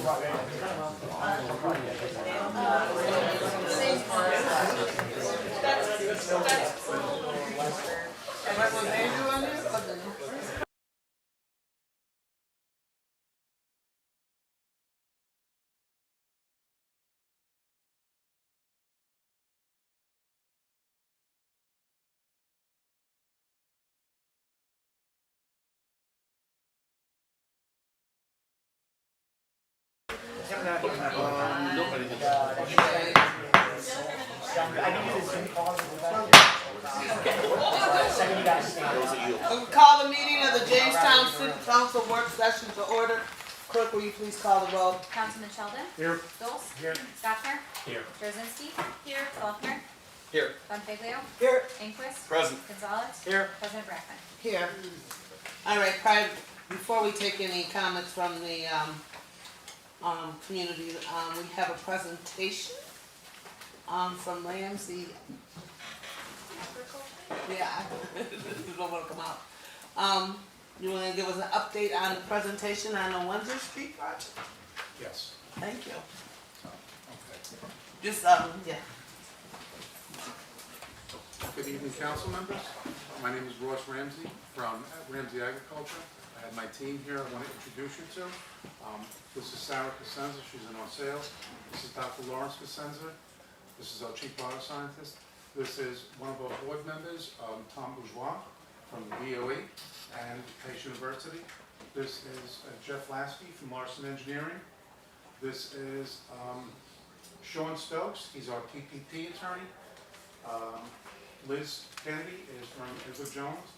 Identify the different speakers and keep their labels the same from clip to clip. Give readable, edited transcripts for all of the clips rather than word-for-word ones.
Speaker 1: We'll call the meeting of the Jamestown City Council work session to order. Clerk, will you please call the roll?
Speaker 2: Councilman Sheldon?
Speaker 3: Here.
Speaker 2: Dulce?
Speaker 3: Here.
Speaker 2: Schaffner?
Speaker 3: Here.
Speaker 2: Jazinski? Here. Faulkner?
Speaker 3: Here.
Speaker 2: Bonfiglio?
Speaker 1: Here.
Speaker 2: Inquist?
Speaker 3: Present.
Speaker 2: Gonzalez?
Speaker 3: Here.
Speaker 2: President Brackman?
Speaker 1: Here. All right, before we take any comments from the community, we have a presentation from Ramsey. Yeah, you don't want to come out. You want to give us an update on the presentation on the Windsor Street project?
Speaker 3: Yes.
Speaker 1: Thank you.
Speaker 3: Okay.
Speaker 1: Just, yeah.
Speaker 3: Good evening, council members. My name is Ross Ramsey from Ramsey Agriculture. I have my team here I want to introduce you to. This is Sarah Cosenza, she's in our sales. This is Dr. Lawrence Cosenza. This is our chief bioscientist. This is one of our board members, Tom Bourgeois from the DOE and Pace University. This is Jeff Lasky from Larson Engineering. This is Sean Stokes, he's our PPP attorney. Liz Kennedy is from Edward Jones.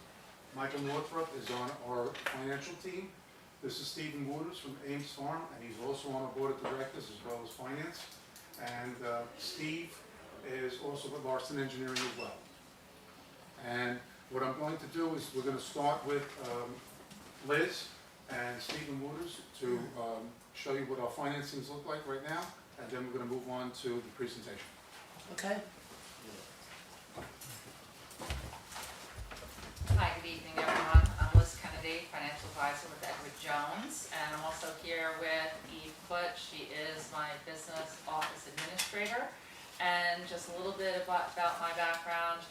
Speaker 3: Michael Northrop is on our financial team. This is Stephen Wooters from Ames Farm, and he's also on our board of directors as well as finance. And Steve is also with Larson Engineering as well. And what I'm going to do is we're going to start with Liz and Stephen Wooters to show you what our financings look like right now, and then we're going to move on to the presentation.
Speaker 1: Okay.
Speaker 4: Hi, good evening, everyone. I'm Liz Kennedy, financial advisor with Edward Jones, and I'm also here with Eve Foote. She is my business office administrator. And just a little bit about my background.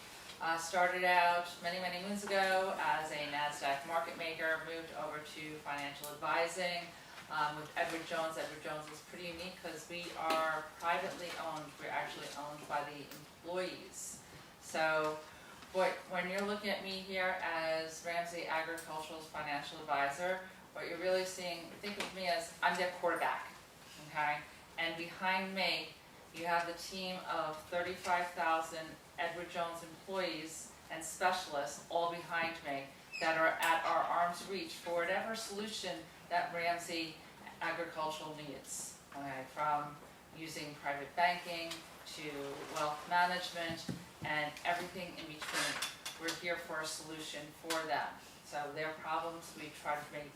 Speaker 4: Started out many moons ago as a NASDAQ market maker, moved over to financial advising with Edward Jones. Edward Jones is pretty unique because we are privately owned. We're actually owned by the employees. So when you're looking at me here as Ramsey Agricultural's financial advisor, what you're really seeing, think of me as I'm their quarterback, okay? And behind me, you have the team of 35,000 Edward Jones employees and specialists all behind me that are at our arm's reach for whatever solution that Ramsey Agricultural needs, okay? From using private banking to wealth management and everything in between. We're here for a solution for them. So their problems, we try to make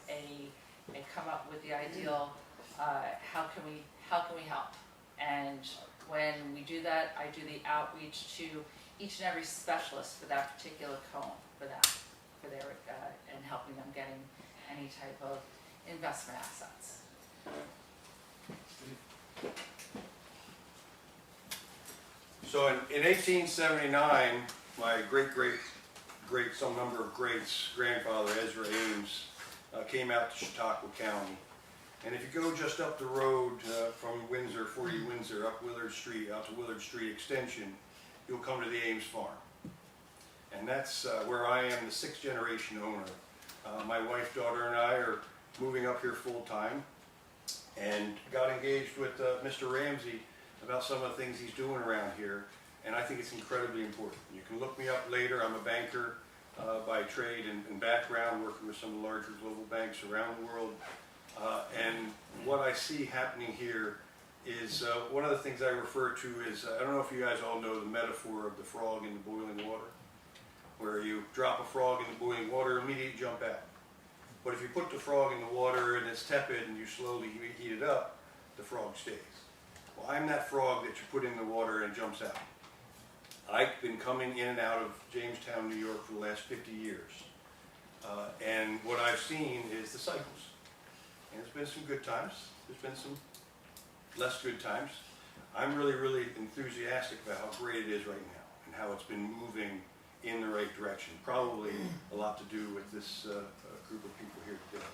Speaker 4: come up with the ideal, how can we help? And when we do that, I do the outreach to each and every specialist for that particular cone, for their and helping them getting any type of investment assets.
Speaker 5: So in 1879, my some number of greats, grandfather Ezra Ames came out to Chautauqua County. And if you go just up the road from Windsor, 40 Windsor, up Willard Street, out to Willard Street Extension, you'll come to the Ames Farm. And that's where I am the 6th generation owner. My wife, daughter, and I are moving up here full time and got engaged with Mr. Ramsey about some of the things he's doing around here. And I think it's incredibly important. You can look me up later. I'm a banker by trade and background, working with some of the larger global banks around the world. And what I see happening here is one of the things I refer to is, I don't know if you guys all know the metaphor of the frog in the boiling water, where you drop a frog in the boiling water, immediately jump out. But if you put the frog in the water and it's tepid and you slowly heat it up, the frog stays. Well, I'm that frog that you put in the water and it jumps out. I've been coming in and out of Jamestown, New York for the last 50 years. And what I've seen is the cycles. And there's been some good times, there's been some less good times. I'm really, really enthusiastic about how great it is right now and how it's been moving in the right direction. Probably a lot to do with this group of people here today.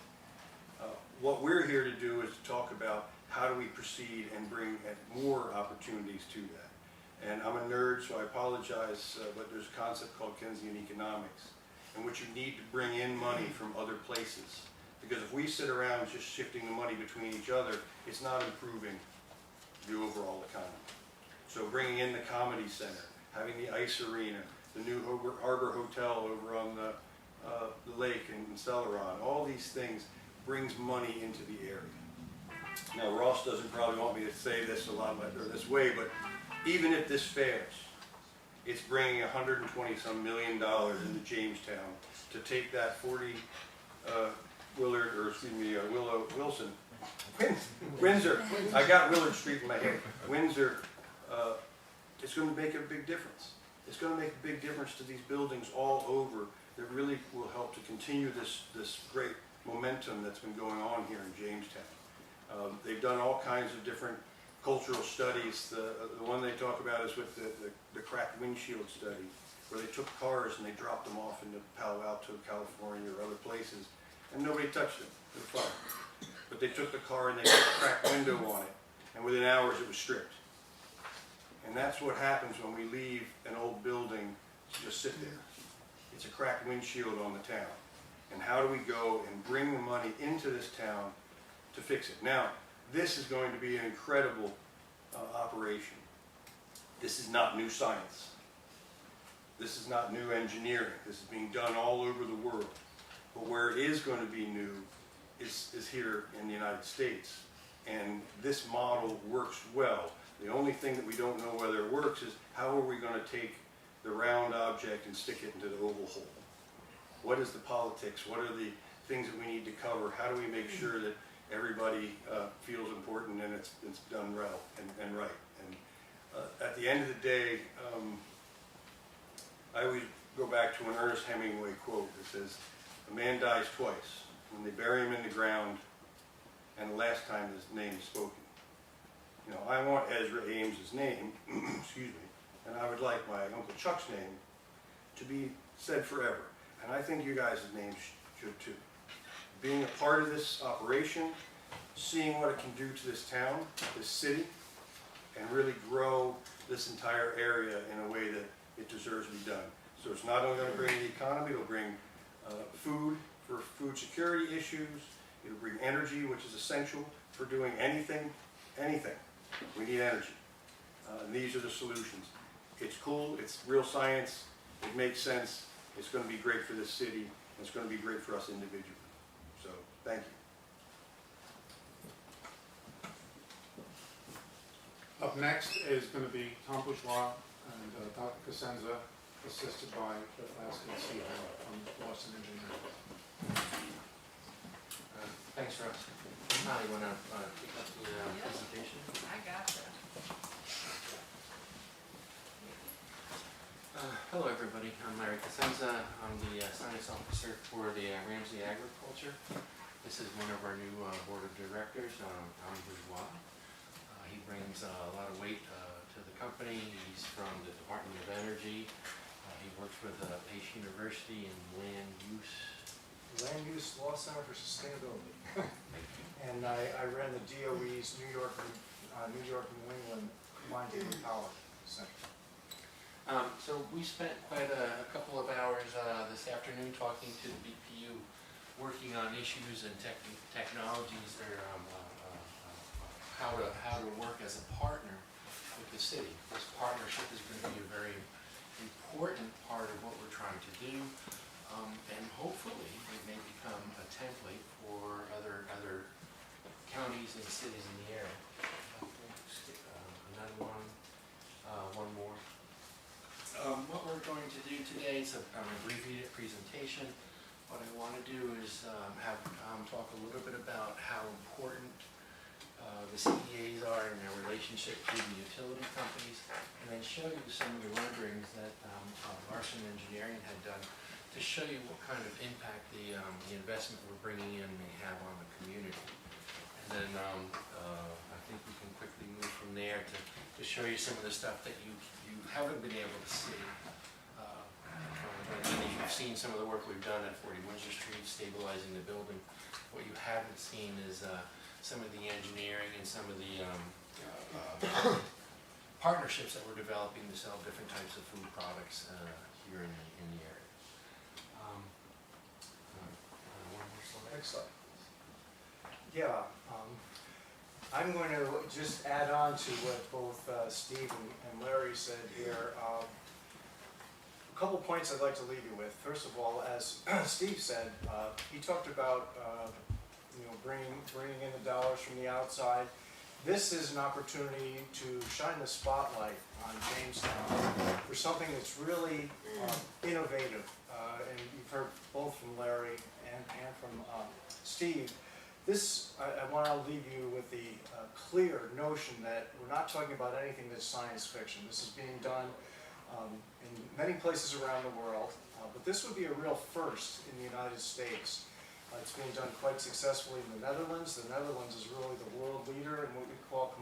Speaker 5: What we're here to do is to talk about how do we proceed and bring more opportunities to that. And I'm a nerd, so I apologize, but there's a concept called Keynesian economics, in which you need to bring in money from other places. Because if we sit around just shifting the money between each other, it's not improving the overall economy. So bringing in the Comedy Center, having the ice arena, the new Harbor Hotel over on the lake in Celeron, all these things brings money into the area. Now Ross doesn't probably want me to say this a lot or this way, but even if this fails, it's bringing $120-some million into Jamestown to take that 40 Wilson, Windsor. I got Willard Street in my head. Windsor. It's going to make a big difference. It's going to make a big difference to these buildings all over that really will help to continue this great momentum that's been going on here in Jamestown. They've done all kinds of different cultural studies. The one they talk about is with the cracked windshield study, where they took cars and they dropped them off into Palo Alto, California, or other places, and nobody touched them. It was fine. But they took the car and they put a cracked window on it, and within hours it was stripped. And that's what happens when we leave an old building to just sit there. It's a cracked windshield on the town. And how do we go and bring the money into this town to fix it? Now, this is going to be an incredible operation. This is not new science. This is not new engineering. This is being done all over the world. But where it is going to be new is here in the United States. And this model works well. The only thing that we don't know whether it works is how are we going to take the round object and stick it into the oval hole? What is the politics? What are the things that we need to cover? How do we make sure that everybody feels important and it's done well and right? And at the end of the day, I always go back to an Ernest Hemingway quote that says, "A man dies twice, when they bury him in the ground and the last time his name is spoken." You know, I want Ezra Ames's name, excuse me, and I would like my Uncle Chuck's name to be said forever. And I think you guys' names should too. Being a part of this operation, seeing what it can do to this town, this city, and really grow this entire area in a way that it deserves to be done. So it's not only going to bring the economy, it'll bring food for food security issues, it'll bring energy, which is essential for doing anything. We need energy. And these are the solutions. It's cool, it's real science, it makes sense, it's going to be great for this city, and it's going to be great for us individually. So, thank you.
Speaker 3: Up next is going to be Tom Bourgeois and Dr. Cosenza, assisted by Lasky C. from Boston Engineering.
Speaker 6: Thanks, Russ. Hi, you want to pick up the presentation?
Speaker 4: I gotcha.
Speaker 6: Hello, everybody. I'm Larry Cosenza. I'm the science officer for the Ramsey Agriculture. This is one of our new board of directors, Tom Bourgeois. He brings a lot of weight to the company. He's from the Department of Energy. He works with Pace University in land use
Speaker 7: Law Center for Sustainability. And I ran the DOE's New York, New England Combined Heat and Power Center.
Speaker 6: So we spent quite a couple of hours this afternoon talking to the BPU, working on issues and technologies that are how to work as a partner with the city. This partnership is going to be a very important part of what we're trying to do, and hopefully it may become a template for other counties and cities in the area. Another one more. What we're going to do today is an abbreviated presentation. What I want to do is have Tom talk a little bit about how important the CEAs are in their relationship to the utility companies, and then show you some of the renderings that Larson Engineering had done to show you what kind of impact the investment we're bringing in may have on the community. And then I think we can quickly there to show you some of the stuff that you haven't been able to see. And if you've seen some of the work we've done at 40 Windsor Street, stabilizing the building, what you haven't seen is some of the engineering and some of the partnerships that we're developing to sell different types of food products here in the area. One more slide.
Speaker 7: Next slide. Yeah, I'm going to just add on to what both Steve and Larry said here. A couple points I'd like to leave you with. First of all, as Steve said, he talked about bringing in the dollars from the outside. This is an opportunity to shine the spotlight on Jamestown for something that's really innovative. And you've heard both from Larry and from Steve. This, I want to leave you with the clear notion that we're not talking about anything that's science fiction. This is being done in many places around the world, but this would be a real first in the United States. It's being done quite successfully in the Netherlands. The Netherlands is really the world leader in what we call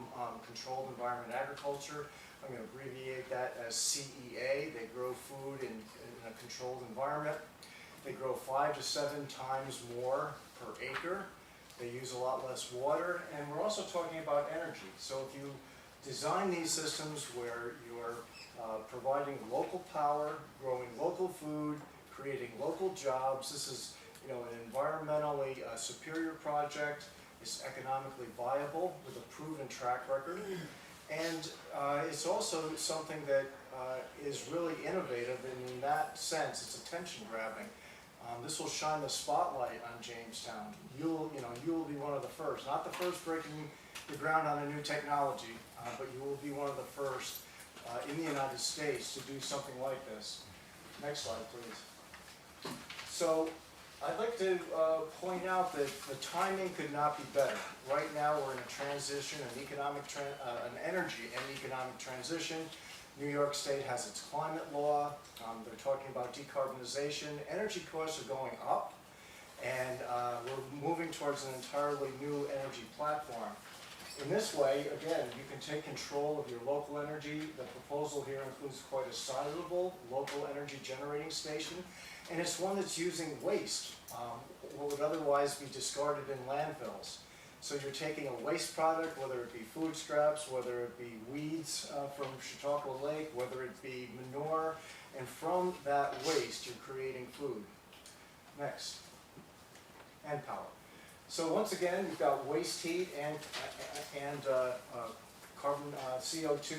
Speaker 7: controlled environment agriculture. I'm going to abbreviate that as CEA. They grow food in a controlled environment. They grow 5 to 7 times more per acre. They use a lot less water, and we're also talking about energy. So if you design these systems where you're providing local power, growing local food, creating local jobs, this is an environmentally superior project. It's economically viable with a proven track record, and it's also something that is really innovative, and in that sense, it's attention grabbing. This will shine the spotlight on Jamestown. You will be one of the first, not the first breaking the ground on a new technology, but you will be one of the first in the United States to do something like this. Next slide, please. So I'd like to point out that the timing could not be better. Right now we're in a transition, an energy and economic transition. New York State has its climate law. They're talking about decarbonization. Energy costs are going up, and we're moving towards an entirely new energy platform. In this way, again, you can take control of your local energy. The proposal here includes quite a sizable local energy generating station, and it's one that's using waste, what would otherwise be discarded in landfills. So you're taking a waste product, whether it be food scraps, whether it be weeds from Chautauqua Lake, whether it be manure, and from that waste you're creating food. Next. And power. So once again, you've got waste heat and carbon CO2.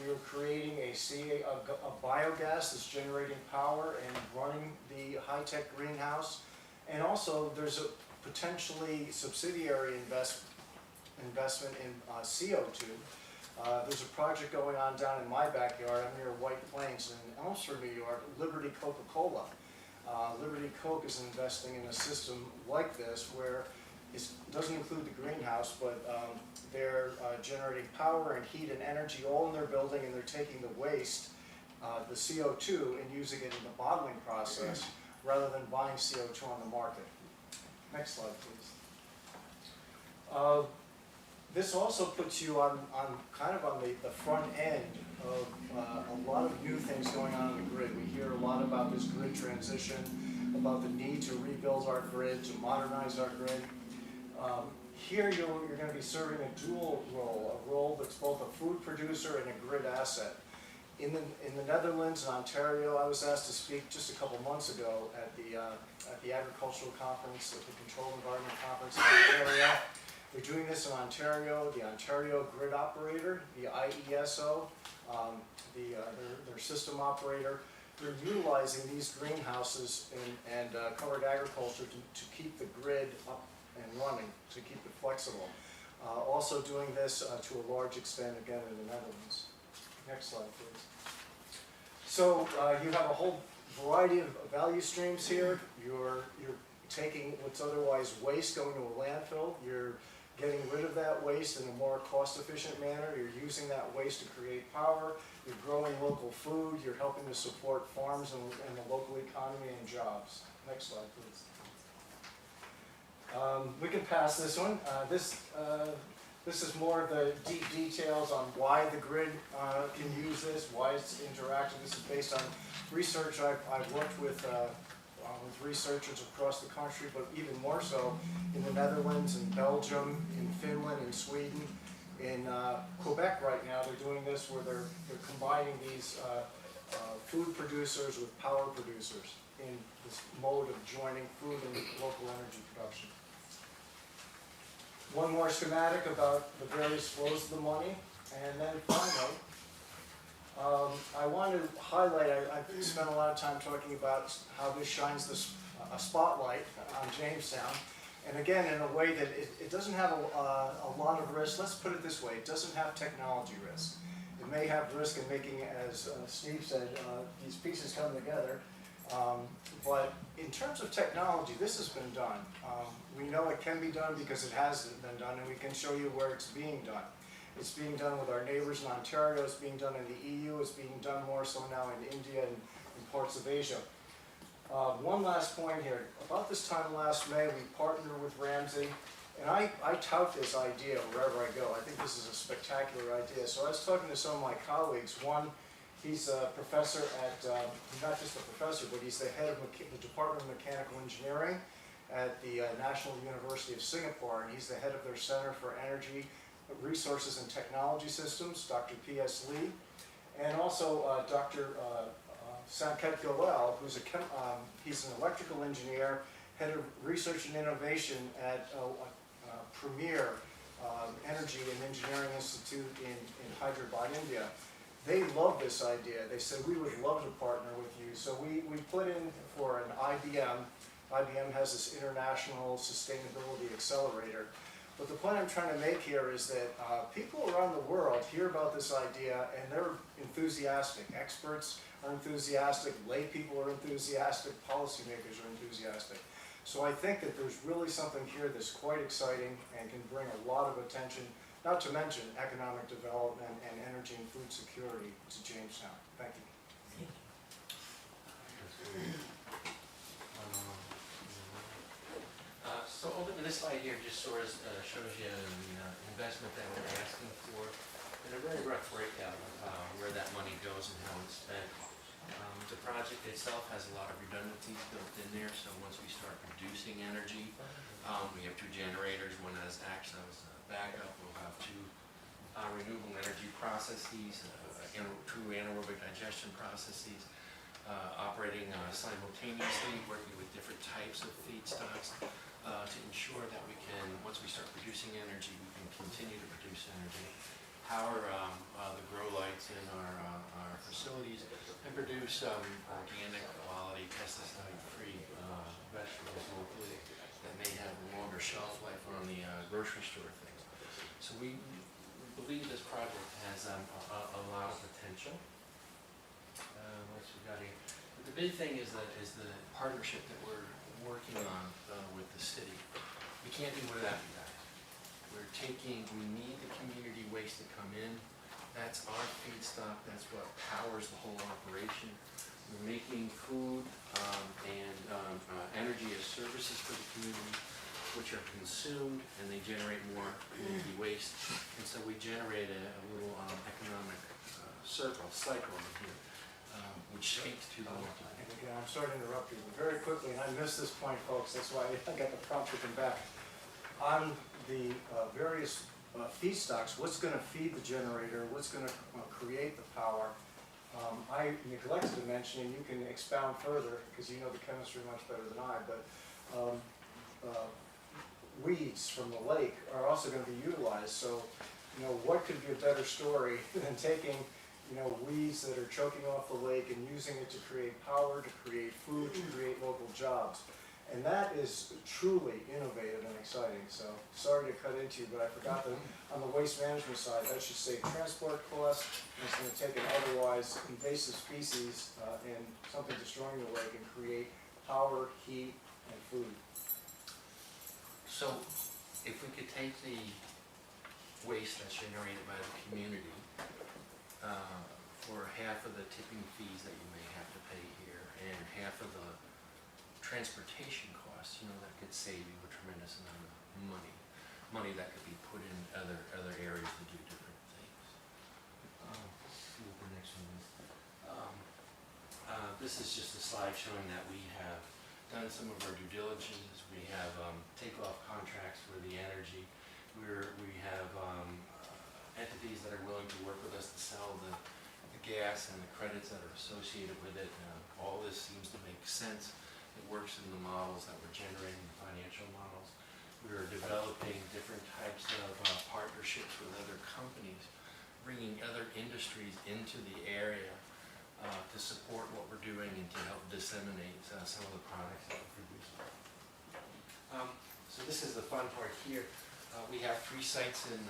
Speaker 7: You're creating a biogas that's generating power and running the high-tech greenhouse. And also there's a potentially subsidiary investment in CO2. There's a project going on down in my backyard. I'm near White Plains in Elmsford, New York, Liberty Coca-Cola. Liberty Coke is investing in a system like this where it doesn't include the greenhouse, but they're generating power and heat and energy all in their building, and they're taking the waste, the CO2, and using it in the bottling process rather than buying CO2 on the market. Next slide, please. This also puts you on the front end of a lot of new things going on in the grid. We hear a lot about this grid transition, about the need to rebuild our grid, to modernize our grid. Here you're going to be serving a dual role, a role that's both a food producer and a grid asset. In the Netherlands and Ontario, I was asked to speak just a couple months ago at the agricultural conference, at the Controlled Environment Conference in Ontario. They're doing this in Ontario, the Ontario Grid Operator, the IESO, their system operator. They're utilizing these greenhouses and covered agriculture to keep the grid up and running, to keep it flexible. Also doing this to a large extent, again, in the Netherlands. Next slide, please. So you have a whole variety of value streams here. You're taking what's otherwise waste going to a landfill. You're getting rid of that waste in a more cost-efficient manner. You're using that waste to create power. You're growing local food. You're helping to support farms and the local economy and jobs. Next slide, please. We can pass this one. This is more of the deep details on why the grid can use this, why it's interactive. This is based on research I've worked with researchers across the country, but even more so in the Netherlands, in Belgium, in Finland, in Sweden. In Quebec right now, they're doing this where they're combining these food producers with power producers in this mode of joining food and local energy production. One more schematic about the various flows of the money, and then finally, I want to highlight, I've spent a lot of time talking about how this shines a spotlight on Jamestown, and again, in a way that it doesn't have a lot of risk. Let's put it this way, it doesn't have technology risk. It may have risk in making, as Steve said, these pieces come together, but in terms of technology, this has been done. We know it can be done because it has been done, and we can show you where it's being done. It's being done with our neighbors in Ontario, it's being done in the EU, it's being done more so now in India and in parts of Asia. One last point here. About this time last May, we partnered with Ramsey, and I tout this idea wherever I go. I think this is a spectacular idea. So I was talking to some of my colleagues. One, he's a professor at, he's not just a professor, but he's the head of the Department of Mechanical Engineering at the National University of Singapore, and he's the head of their Center for Energy Resources and Technology Systems, Dr. P.S. Lee, and also Dr. Sanket Goel, who's he's an electrical engineer, head of research and innovation at premier energy and engineering institute in Hyderabad, India. They love this idea. They said, we would love to partner with you. So we put in for an IBM. IBM has this International Sustainability Accelerator. But the point I'm trying to make here is that people around the world hear about this idea and they're enthusiastic. Experts are enthusiastic, lay people are enthusiastic, policymakers are enthusiastic. So I think that there's really something here that's quite exciting and can bring a lot of attention, not to mention economic development and energy and food security to Jamestown. Thank you.
Speaker 6: So over this slide here just sort of shows you the investment that we're asking for and a very rough breakout of where that money goes and how it's spent. The project itself has a lot of redundancies built in there, so once we start producing energy, we have two generators, one as acts as backup. We'll have two renewable energy processes, two anaerobic digestion processes, operating simultaneously, working with different types of feedstocks to ensure that we can, once we start producing energy, we can continue to produce energy, power the grow lights in our facilities, and produce organic, quality, pesticide-free vegetables locally that may have a longer shelf life on the grocery store things. So we believe this project has a lot of potential. What else we got here? But the big thing is the partnership that we're working on with the city. We can't do without you guys. We need the community waste to come in. That's our feedstock, that's what powers the whole operation. We're making food and energy as services for the community, which are consumed and they generate more community waste. And so we generate a little economic cycle in here, which speaks to the multi.
Speaker 7: And again, I'm sorry to interrupt you, but very quickly, and I missed this point, folks, that's why I got the prompt to come back. On the various feedstocks, what's going to feed the generator, what's going to create the power, I neglected to mention, and you can expound further, because you know the chemistry much better than I, but weeds from the lake are also going to be utilized. So, you know, what could be a better story than taking, you know, weeds that are choking off the lake and using it to create power, to create food, to create local jobs. And that is truly innovative and exciting. So sorry to cut into you, but I forgot that on the waste management side, that should save transport costs. And it's going to take an otherwise invasive species and something destroying the lake and create power, heat, and food.
Speaker 6: So if we could take the waste that's generated by the community for half of the tipping fees that you may have to pay here and half of the transportation costs, you know, that could save you a tremendous amount of money. money that could be put in other areas to do different things. See what the next one is. This is just a slide showing that we have done some of our due diligence. We have takeoff contracts for the energy. We have entities that are willing to work with us to sell the gas and the credits that are associated with it. All this seems to make sense. It works in the models that we're generating, the financial models. We're developing different types of partnerships with other companies, bringing other industries into the area to support what we're doing and to help disseminate some of the products that we're producing. So this is the fun part here. We have 3 sites in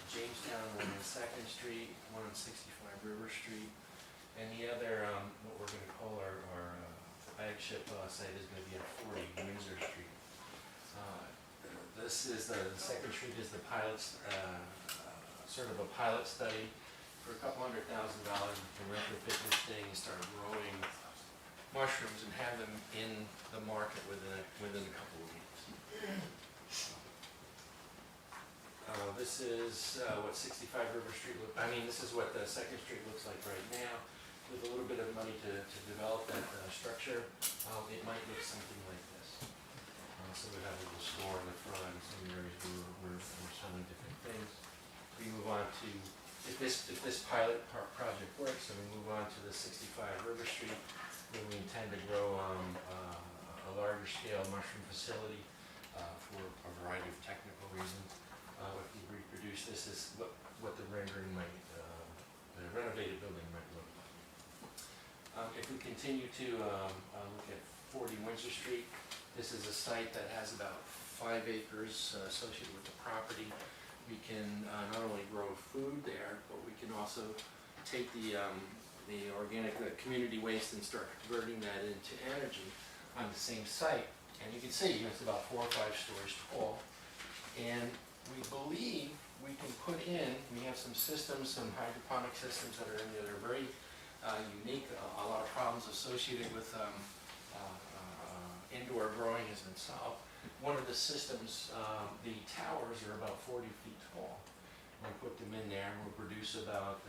Speaker 6: Jamestown, one on 2nd Street, one on 65 River Street, and the other, what we're going to call our flagship site is going to be at 40 Windsor Street. This is the 2nd Street is the pilot's, sort of a pilot study. For a couple $100,000, we can retrofit this thing and start growing mushrooms and have them in the market within a couple of weeks. This is what 65 River Street this is what the 2nd Street looks like right now. With a little bit of money to develop that structure, it might look something like this. So we have a little store in the front, and some areas we're selling different things. We move on to, if this pilot project works, then we move on to the 65 River Street, where we intend to grow a larger scale mushroom facility for a variety of technical reasons. If we reproduce this is what the rendering might, the renovated building might look like. If we continue to look at 40 Windsor Street, this is a site that has about 5 acres associated with the property. We can not only grow food there, but we can also take the organic community waste and start converting that into energy on the same site. And you can see it's about 4 or 5 stories tall. And we believe we can put in, we have some systems, some hydroponic systems that are in there that are very unique. A lot of problems associated with indoor growing has been solved. One of the systems, the towers are about 40 feet tall. We put them in there and we'll produce about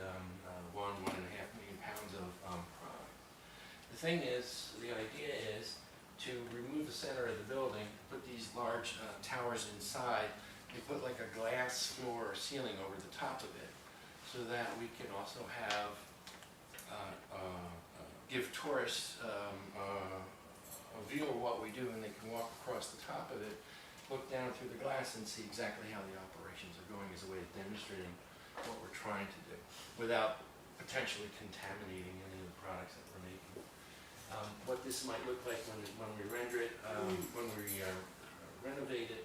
Speaker 6: 1.5 million pounds of product. The thing is, the idea is to remove the center of the building, put these large towers inside. We put like a glass floor or ceiling over the top of it so that we can also have, give tourists a view of what we do, and they can walk across the top of it, look down through the glass and see exactly how the operations are going as a way of demonstrating what we're trying to do without potentially contaminating any of the products that we're making. What this might look like when we render it, when we renovate it,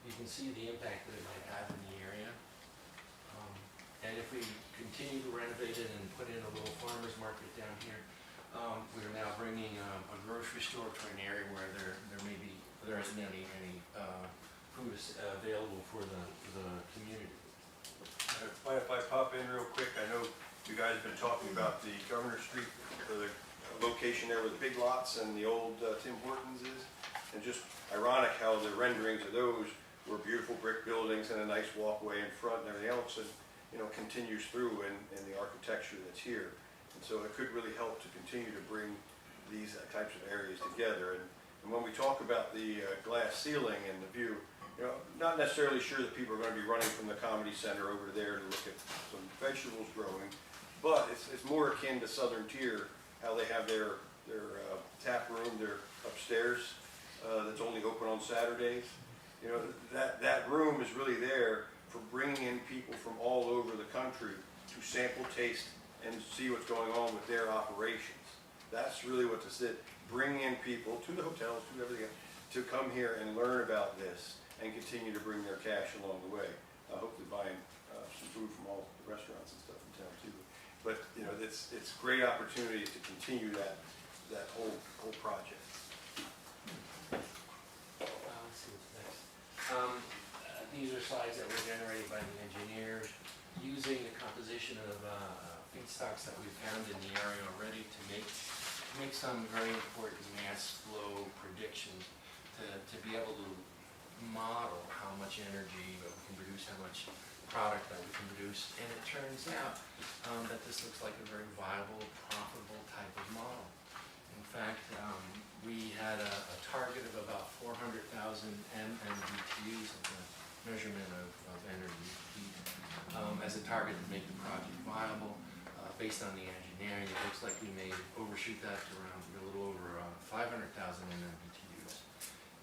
Speaker 6: you can see the impact that it might have in the area. And if we continue to renovate it and put in a little farmer's market down here, we're now bringing a grocery store to an area where there isn't any food available for the community.
Speaker 5: Mind if I pop in real quick? I know you guys have been talking about the Governor Street, or the location there where the Big Lots and the old Tim Hortons is. And just ironic how the renderings of those were beautiful brick buildings and a nice walkway in front and everything else, and continues through in the architecture that's here. And so it could really help to continue to bring these types of areas together. And when we talk about the glass ceiling and the view, not necessarily sure that people are going to be running from the comedy center over there to look at some vegetables growing, but it's more akin to Southern Tier, how they have their tap room, their upstairs, that's only open on Saturdays. That room is really there for bringing in people from all over the country to sample, taste, and see what's going on with their operations. That's really what this is, bringing in people to the hotels, to everything, to come here and learn about this and continue to bring their cash along the way. Hopefully buying some food from all the restaurants and stuff in town too. But it's great opportunity to continue that whole project.
Speaker 6: Let's see what's next. These are slides that were generated by the engineers using the composition of feedstocks that we've found in the area already to make some very important mass flow predictions to be able to model how much energy that we can produce, how much product that we can produce, and it turns out that this looks like a very viable, profitable type of model. In fact, we had a target of about 400,000 MMBTUs of the measurement of energy heat as a target to make the project viable. Based on the engineering, it looks like we may overshoot that to around a little over 500,000 MMBTUs.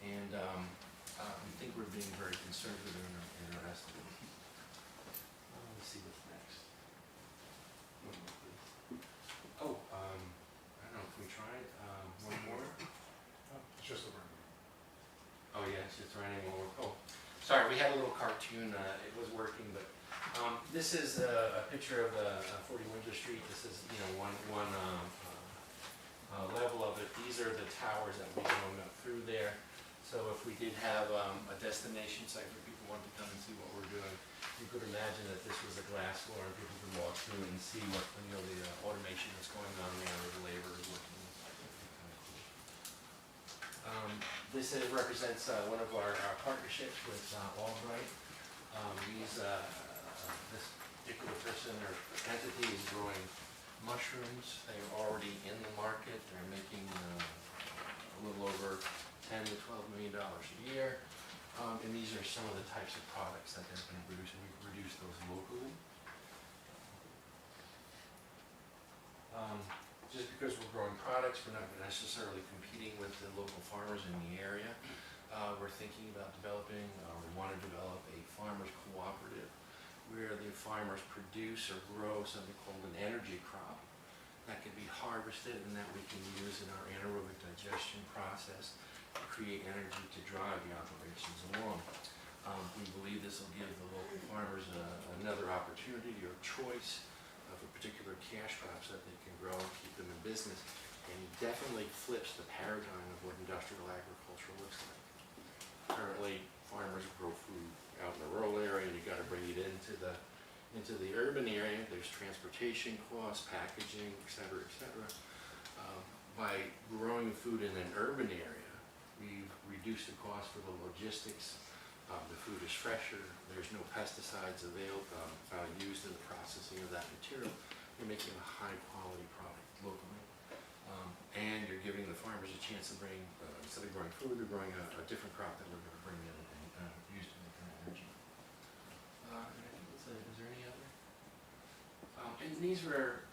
Speaker 6: And we think we're being very conservative in our estimate. Let's see what's next. One more, please. Oh, I don't know if we tried one more.
Speaker 3: It's just a random.
Speaker 6: Oh, yes, it's running over. Oh, sorry, we had a little cartoon. It was working, but this is a picture of 40 Windsor Street. This is, one level of it. These are the towers that will be going up through there. So if we did have a destination site where people wanted to come and see what we're doing, you could imagine that this was a glass floor and people could walk through and see what, the automation that's going on there, or the labor is working. This represents one of our partnerships with Albright. This particular person or entity is growing mushrooms. They're already in the market. They're making a little over $10 to $12 million a year. And these are some of the types of products that they're going to produce, and we produce those locally. Just because we're growing products, we're not necessarily competing with the local farmers in the area. We're thinking about developing, we want to develop a farmers cooperative where the farmers produce or grow something called an energy crop that can be harvested and that we can use in our anaerobic digestion process to create energy to drive the operations along. We believe this will give the local farmers another opportunity or choice of a particular cash crops that they can grow and keep them in business, and definitely flips the paradigm of what industrial agriculture looks like. Currently, farmers grow food out in the rural area, and you got to bring it into the urban area. There's transportation costs, packaging, et cetera, et cetera. By growing food in an urban area, we've reduced the cost for the logistics. The food is fresher. There's no pesticides used in the processing of that material. You're making a high quality product locally. And you're giving the farmers a chance to bring, instead of growing food, they're growing a different crop that we're going to bring in and use to make their energy. And I think is there any other? And these were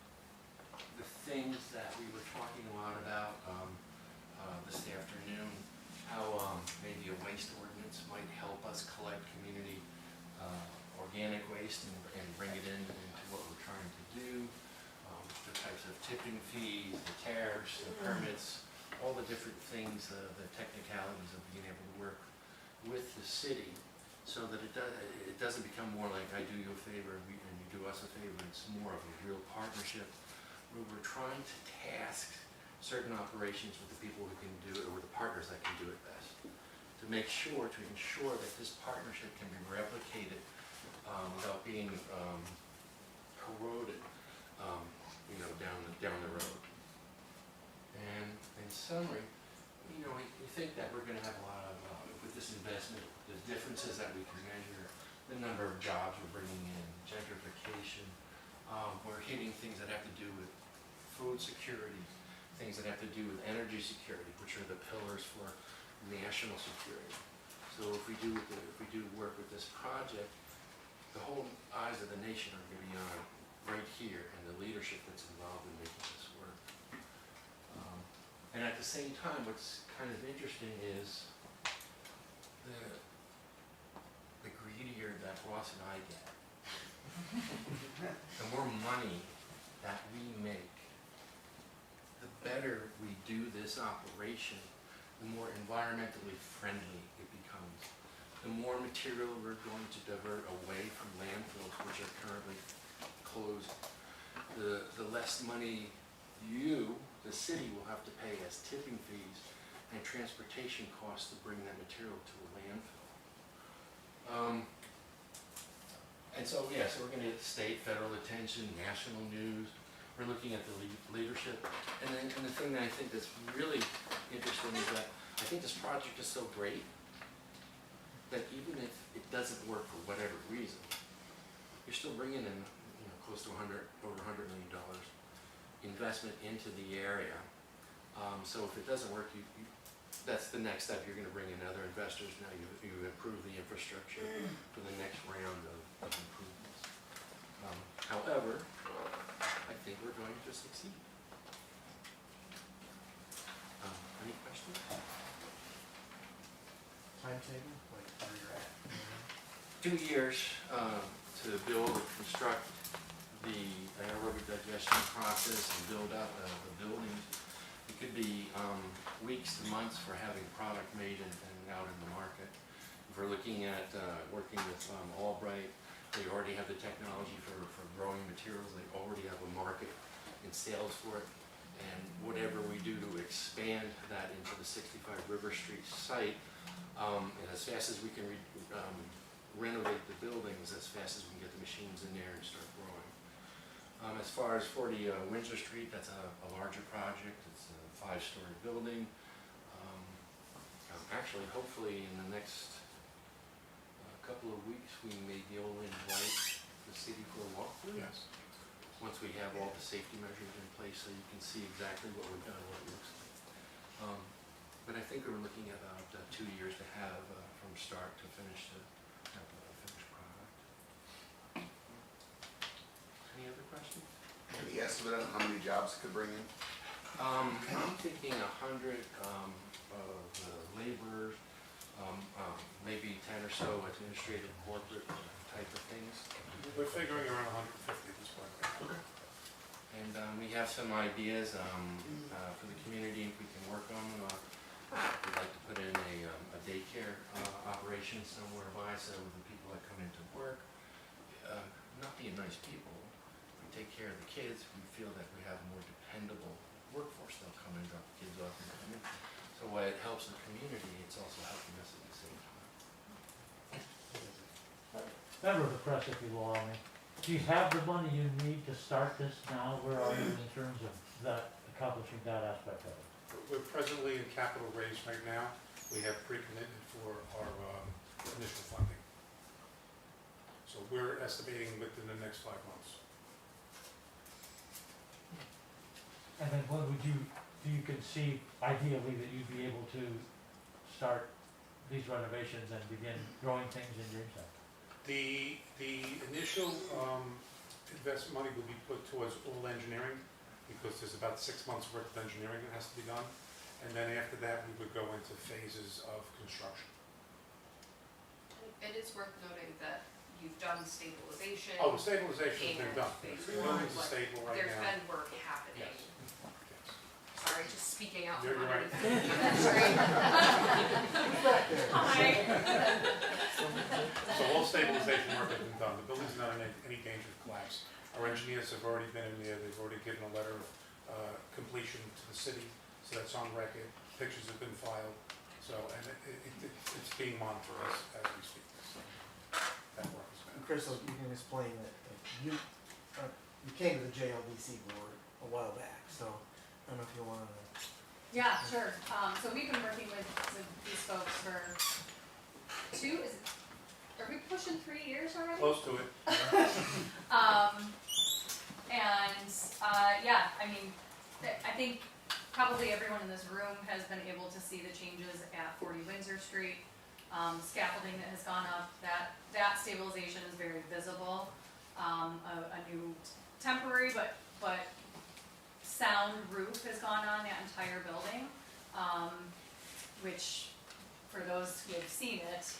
Speaker 6: the things that we were talking a lot about this afternoon, how maybe a waste ordinance might help us collect community organic waste and bring it into what we're trying to do. The types of tipping fees, the tariffs, the permits, all the different things, the technicalities of being able to work with the city so that it doesn't become more like I do you a favor and you do us a favor. It's more of a real partnership where we're trying to task certain operations with the people who can do it, or with the partners that can do it best, to ensure that this partnership can be replicated without being corroded down the road. And in summary, we think that we're going to have a lot of, with this investment, the differences that we can measure, the number of jobs we're bringing in, gentrification, we're hitting things that have to do with food security, things that have to do with energy security, which are the pillars for national security. So if we do work with this project, the whole eyes of the nation are going to be on right here, and the leadership that's involved in making this work. And at the same time, what's kind of interesting is the greedier that Ross and I get, the more money that we make, the better we do this operation, the more environmentally friendly it becomes. The more material we're going to divert away from landfills, which are currently closed, the less money the city will have to pay as tipping fees and transportation costs to bring that material to a landfill. And so we're going to get state, federal attention, national news. We're looking at the leadership. And the thing that I think that's really interesting is that I think this project is so great that even if it doesn't work for whatever reason, you're still bringing in, close to over $100 million investment into the area. So if it doesn't work, that's the next step. You're going to bring in other investors. Now you improve the infrastructure for the next round of improvements. However, I think we're going to succeed. Any questions?
Speaker 7: Timetable, like where you're at?
Speaker 6: 2 years to build and construct the anaerobic digestion process and build out the buildings. It could be weeks to months for having product made and out in the market. If we're looking at working with Albright, they already have the technology for growing materials. They already have a market and sales for it. And whatever we do to expand that into the 65 River Street site, and as fast as we can renovate the buildings, as fast as we can get the machines in there and start growing. As far as 40 Windsor Street, that's a larger project. It's a 5-story building. Actually, hopefully in the next couple of weeks, we may be able to invite the city for a walkthrough.
Speaker 3: Yes.
Speaker 6: Once we have all the safety measures in place, so you can see exactly what we've done, what it looks like. But I think we're looking at about 2 years to have from start to finish to have a finished product. Any other questions?
Speaker 8: Any estimate on how many jobs it could bring in?
Speaker 6: I'm thinking 100 laborers, maybe 10 or so administrative corporate type of things.
Speaker 3: We're figuring around 150 at this point.
Speaker 6: Okay. And we have some ideas for the community if we can work on. We'd like to put in a daycare operation somewhere by, so the people that come into work, not being nice people, we take care of the kids, we feel that we have a more dependable workforce. They'll come and drop the kids off and come in. So while it helps the community, it's also helping us at the same time.
Speaker 9: Member of the press, if you will, do you have the money you need to start this now? Where are you in terms of that, accomplishing that aspect of it?
Speaker 3: We're presently in capital raise right now. We have pre-commitment for our initial funding. So we're estimating within the next 5 months.
Speaker 9: And then when would do you conceive ideally that you'd be able to start these renovations and begin growing things in Jamestown?
Speaker 3: The initial investment money will be put towards all engineering, because there's about 6 months worth of engineering that has to be done. And then after that, we would go into phases of construction.
Speaker 10: It is worth noting that you've done stabilization.
Speaker 3: Oh, the stabilization has been done.
Speaker 10: phase
Speaker 3: The
Speaker 10: one,
Speaker 3: buildings are
Speaker 10: but
Speaker 3: stable right
Speaker 10: There's
Speaker 3: now.
Speaker 10: been work happening.
Speaker 3: Yes.
Speaker 10: Sorry, just speaking out
Speaker 3: You're
Speaker 10: from
Speaker 3: right.
Speaker 10: underneath. That's right. Hi.
Speaker 3: So all stabilization work has been done. The building's not in any danger of collapse. Our engineers have already been in there. They've already given a letter of completion to the city, so that's on record. Pictures have been filed. So, and it's being monitored as we speak. So that work is
Speaker 7: And
Speaker 3: done.
Speaker 7: Crystal, you can explain that you came to the JLDC board a while back, so I don't know if you want to.
Speaker 2: Yeah, sure. So we've been working with these folks for are we pushing 3 years already?
Speaker 3: Close to it.
Speaker 2: Yeah, I mean, I think probably everyone in this room has been able to see the changes at 40 Windsor Street. Scaffolding that has gone up, that stabilization is very visible. A new temporary but sound roof has gone on that entire building, which for those who have seen it,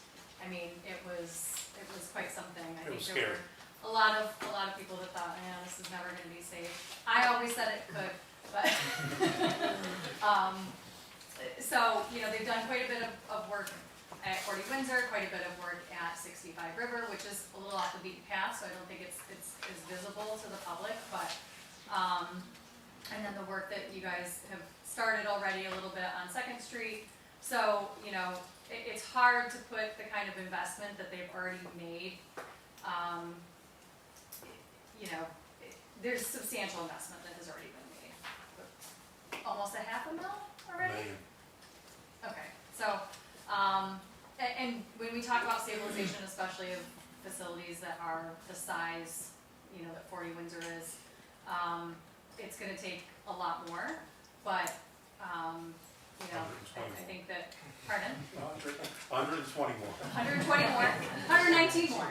Speaker 2: I mean, it was quite something. I think there were a lot of people that thought, man, this is never going to be safe. I always said it could, but so they've done quite a bit of work at 40 Windsor, quite a bit of work at 65 River, which is a little off the beaten path, so I don't think it's as visible to the public, but and then the work that you guys have started already a little bit on 2nd Street. So, it's hard to put the kind of investment that they've already made. There's substantial investment that has already been made. Almost $500,000 already?
Speaker 3: Million.
Speaker 2: Okay, so, And when we talk about stabilization, especially of facilities that are the size, you know, that 40 Windsor is, it's gonna take a lot more, but, you know, I think that, pardon?
Speaker 3: 120 more.
Speaker 2: 120 more, 119 more.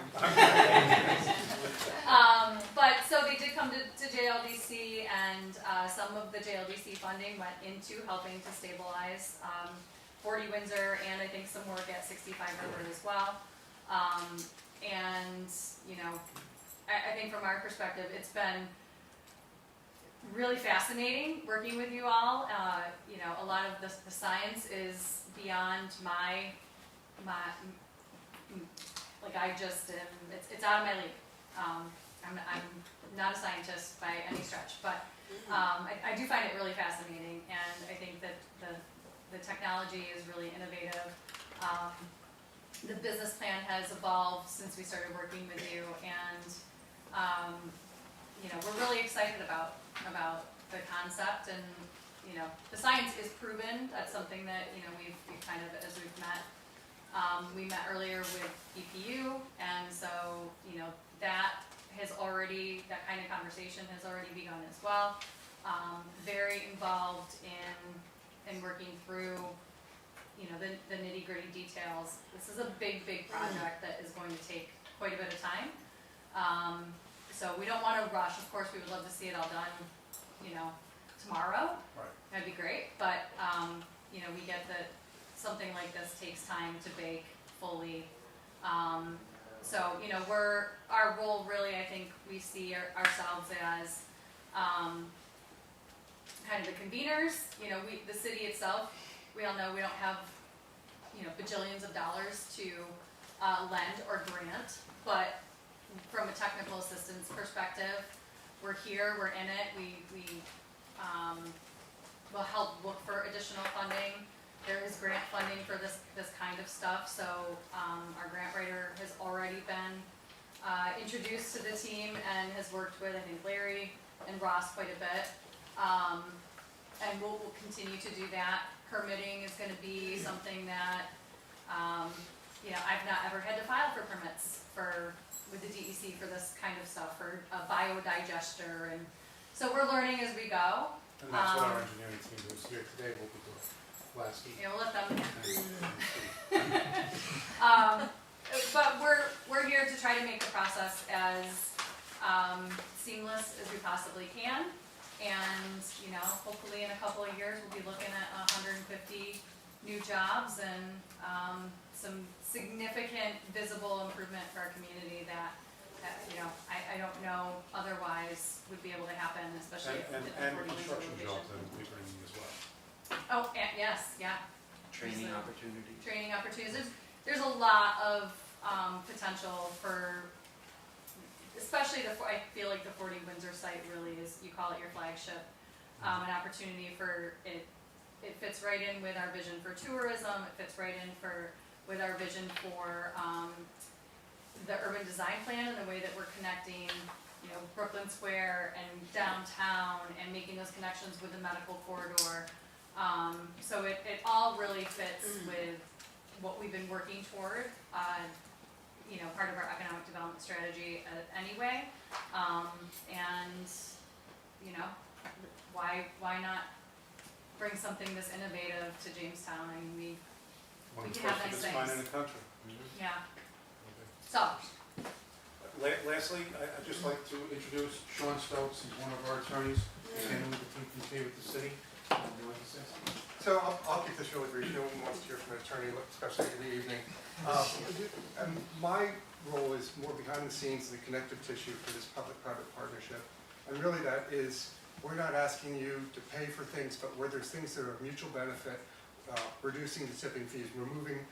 Speaker 2: But, so they did come to JLDC, and some of the JLDC funding went into helping to stabilize 40 Windsor, and I think some work at 65 River as well. And, you know, I think from our perspective, it's been really fascinating working with you all. You know, a lot of the science is beyond my, like I just am, it's out of my league. I'm not a scientist by any stretch, but I do find it really fascinating, and I think that the technology is really innovative. The business plan has evolved since we started working with you, and you know, we're really excited about the concept, and you know, the science is proven. That's something that, you know, we've kind of, as we've met, we met earlier with EPU, and so, you know, that has already, that kind of conversation has already begun as well. Very involved in working through, you know, the nitty gritty details. This is a big project that is going to take quite a bit of time. So we don't want to rush. Of course, we would love to see it all done, you know, tomorrow.
Speaker 3: Right.
Speaker 2: That'd be great. But, you know, we get that something like this takes time to bake fully. So, you know, our role really, I think we see ourselves as kind of the conveners. You know, the city itself, we all know we don't have, you know, bajillions of dollars to lend or grant, but from a technical assistance perspective, we're here, we're in it, we will help look for additional funding. There is grant funding for this kind of stuff, so our grant writer has already been introduced to the team and has worked with, I think, Larry and Ross quite a bit. And we'll continue to do that. Permitting is going to be something that, you know, I've not ever had to file for permits with the DEC for this kind of stuff, for a biodigester, and so we're learning as we go.
Speaker 3: And that's what our engineering team who's here today will be doing. Last week.
Speaker 2: You know, let them. But we're here to try to make the process as seamless as we possibly can, and you know, hopefully in a couple of years we'll be looking at 150 new jobs and some significant visible improvement for our community that you know, I don't know otherwise would be able to happen, especially
Speaker 3: And
Speaker 2: if
Speaker 3: construction jobs that we bring in as well.
Speaker 2: Oh, and yes, yeah.
Speaker 6: Training opportunities.
Speaker 2: Training opportunities. There's a lot of potential for, especially I feel like the 40 Windsor site really is, you call it your flagship, an opportunity for it. It fits right in with our vision for tourism. It fits right in with our vision for the urban design plan and the way that we're connecting, you know, Brooklyn Square and downtown and making those connections with the medical corridor. So it all really fits with what we've been working toward, you know, part of our economic development strategy anyway. And, you know, why not bring something this innovative to Jamestown? I mean,
Speaker 3: One
Speaker 2: We
Speaker 3: of the
Speaker 2: can have
Speaker 3: first of
Speaker 2: nice
Speaker 3: its kind in
Speaker 2: things.
Speaker 3: the country.
Speaker 2: yeah.
Speaker 3: Okay.
Speaker 2: So,
Speaker 3: Lastly, I'd just like to introduce Sean Stokes. He's one of our attorneys, standing with the TPP with the city. Would you like to say something?
Speaker 11: So I'll keep this really brief. No one wants to hear from an attorney, especially in the evening. And my role is more behind the scenes, the connective tissue for this public-private partnership. And really that is, we're not asking you to pay for things, but where there's things that are of mutual benefit, reducing the tipping fees, removing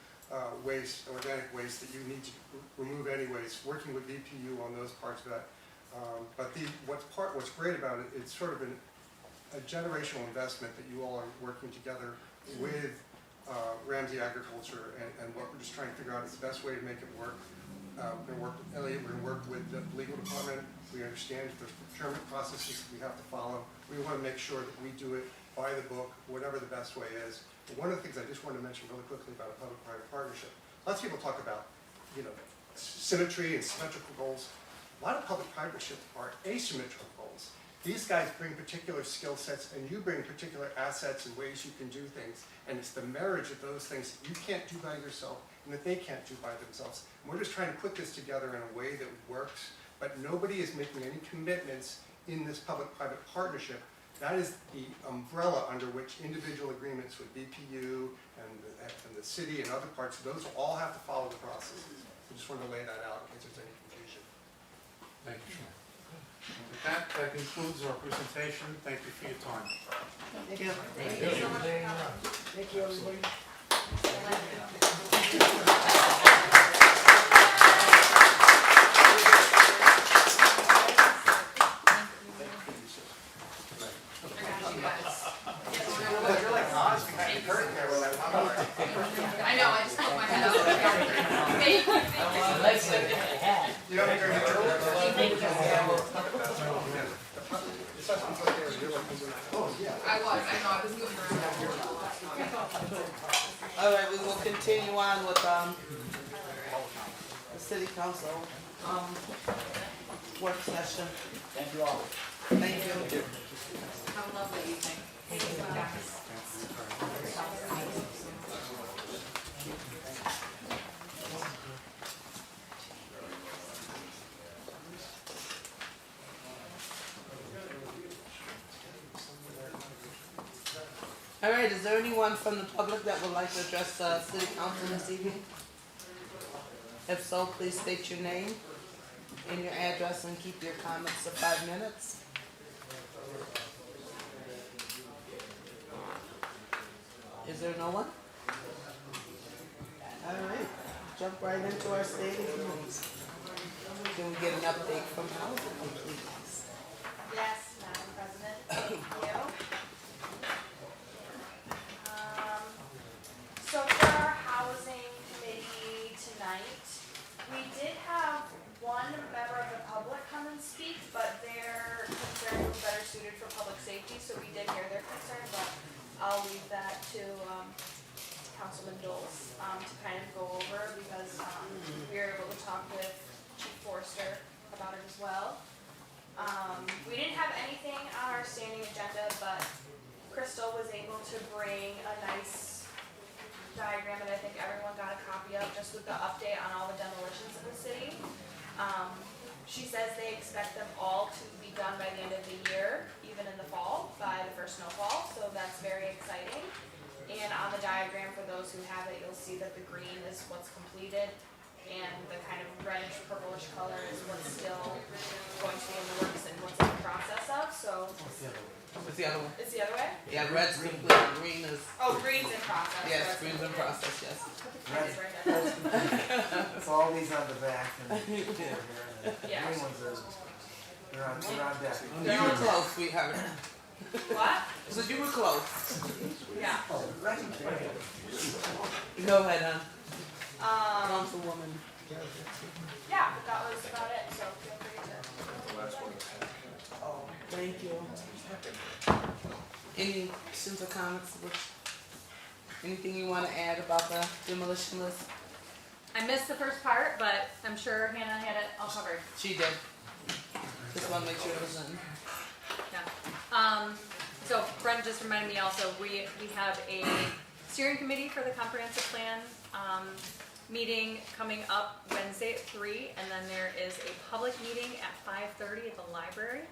Speaker 11: waste, organic waste that you need to remove anyways, working with EPU on those parts of that. But what's great about it, it's sort of a generational investment that you all are working together with Ramsey Agriculture, and what we're just trying to figure out is the best way to make it work. We're going to work with Elliot, we're going to work with the legal department. We understand if there's procurement processes we have to follow. We want to make sure that we do it by the book, whatever the best way is. But one of the things I just want to mention really quickly about a public-private partnership. lots of people talk about, symmetry and symmetrical goals. A lot of public partnerships are asymmetrical goals. These guys bring particular skill sets, and you bring particular assets and ways you can do things. And it's the marriage of those things that you can't do by yourself and that they can't do by themselves. And we're just trying to put this together in a way that works, but nobody is making any commitments in this public-private partnership. That is the umbrella under which individual agreements with BPU and the city and other parts, those all have to follow the process. I just wanted to lay that out in case there's any confusion.
Speaker 3: Thank you, Sean. With that, that concludes our presentation. Thank you for your time.
Speaker 1: Thank you.
Speaker 10: Thank you so much for coming.
Speaker 7: Thank you, everybody. You're like Oz behind the curtain there with that.
Speaker 10: I know, I just put my head out. Thank you, thank you.
Speaker 11: You don't think they're gonna
Speaker 10: I was moving around.
Speaker 1: All right, we will continue on with, the city council, work session.
Speaker 7: Thank you all.
Speaker 1: Thank you.
Speaker 10: Have a lovely evening. Thank you, guys.
Speaker 1: All right, is there anyone from the public that would like to address the city council this evening? If so, please state your name and your address and keep your comments to 5 minutes. Is there no one? All right, jump right into our standing committees. Can we get an update from housing, please?
Speaker 12: Yes, Madam President, thank you. So for our housing committee tonight, we did have one member of the public come and speak, but their concern was better suited for public safety, so we did hear their concern, but I'll leave that to Councilman Doles to kind of go over, because we were able to talk with Chief Forster about it as well. We didn't have anything on our standing agenda, but Crystal was able to bring a nice diagram that I think everyone got a copy of, just with the update on all the demolitions in the city. She says they expect them all to be done by the end of the year, even in the fall, by the first snowfall, so that's very exciting. And on the diagram, for those who have it, you'll see that the green is what's completed, and the kind of reddish purplish color is what's still going to be in the works and what's in the process of, so.
Speaker 1: What's the other one?
Speaker 12: It's the other way?
Speaker 1: Yeah, red's complete, green is,
Speaker 12: Oh, green's in process.
Speaker 1: yes, green's in process, yes.
Speaker 12: That's right there.
Speaker 13: It's always on the back and the
Speaker 12: Yeah.
Speaker 13: green ones are, they're on deck.
Speaker 1: You were close, sweetheart.
Speaker 12: What?
Speaker 1: So you were close.
Speaker 12: Yeah.
Speaker 1: Go ahead,
Speaker 12: Um,
Speaker 1: Councilwoman.
Speaker 12: yeah, that was about it, so feel free to.
Speaker 1: Oh, thank you. Any questions or comments? Anything you want to add about the demolition list?
Speaker 2: I missed the first part, but I'm sure Hannah had it all covered.
Speaker 1: She did. Just want to make sure it was in.
Speaker 2: Yeah. So Brent just reminded me also, we have a steering committee for the comprehensive plan, meeting coming up Wednesday at 3, and then there is a public meeting at 5:30 at the library.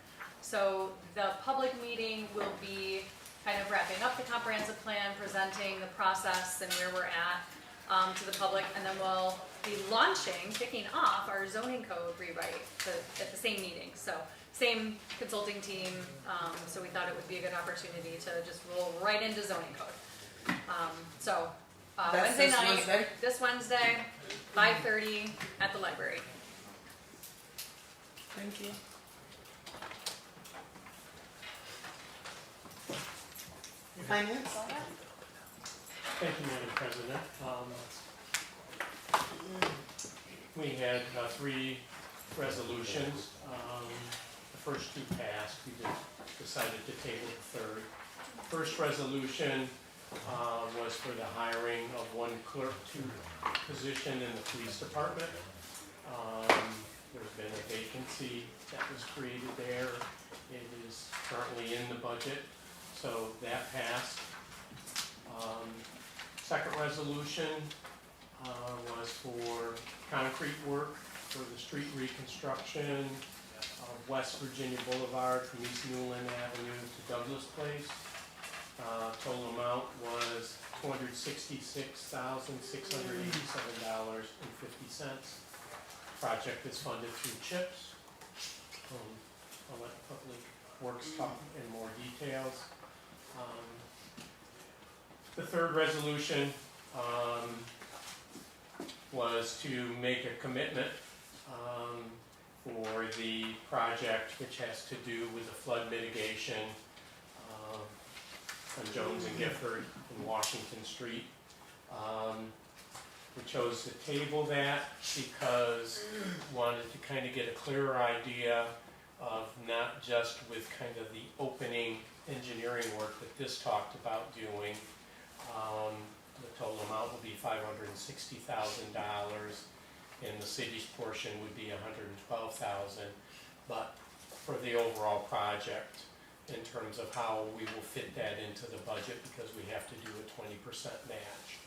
Speaker 2: So the public meeting will be kind of wrapping up the comprehensive plan, presenting the process and where we're at to the public, and then we'll be launching, kicking off our zoning code rewrite at the same meeting. So same consulting team, so we thought it would be a good opportunity to just roll right into zoning code.
Speaker 1: That's
Speaker 2: Wednesday
Speaker 1: this
Speaker 2: night,
Speaker 1: Wednesday?
Speaker 2: this Wednesday, 5:30 at the library.
Speaker 1: Thank you. Finance?
Speaker 14: Thank you, Madam President. We had 3 resolutions. The first 2 passed. We just decided to table the third. First resolution was for the hiring of one clerk to position in the police department. There's been a vacancy that was created there. It is currently in the budget, so that passed. Second resolution was for concrete work for the street reconstruction of West Virginia Boulevard from East Newland Avenue to Douglas Place. Total amount was $266,687.50. Project is funded through CHIPS. I'll let Public Works talk in more details. The third resolution was to make a commitment for the project which has to do with the flood mitigation on Jones and Gifford and Washington Street. We chose to table that because we wanted to kind of get a clearer idea of not just with kind of the opening engineering work that this talked about doing. The total amount will be $560,000 and the city's portion would be $112,000. But for the overall project, in terms of how we will fit that into the budget, because we have to do a 20% match.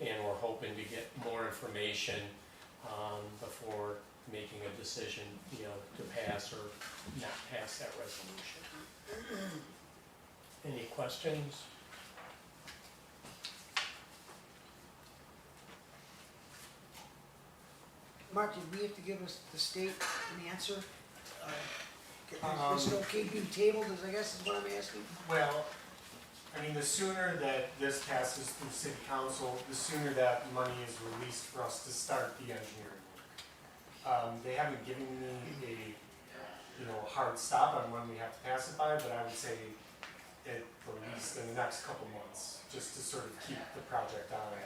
Speaker 14: And we're hoping to get more information before making a decision, to pass or not pass that resolution. Any questions?
Speaker 15: Mark, did we have to give us the state an answer? Is it okay being tabled, I guess is what I'm asking?
Speaker 16: Well, I mean, the sooner that this passes through city council, the sooner that money is released for us to start the engineering work. They haven't given me a, hard stop on when we have to pass it by, but I would say at the least in the next couple months, just to sort of keep the project on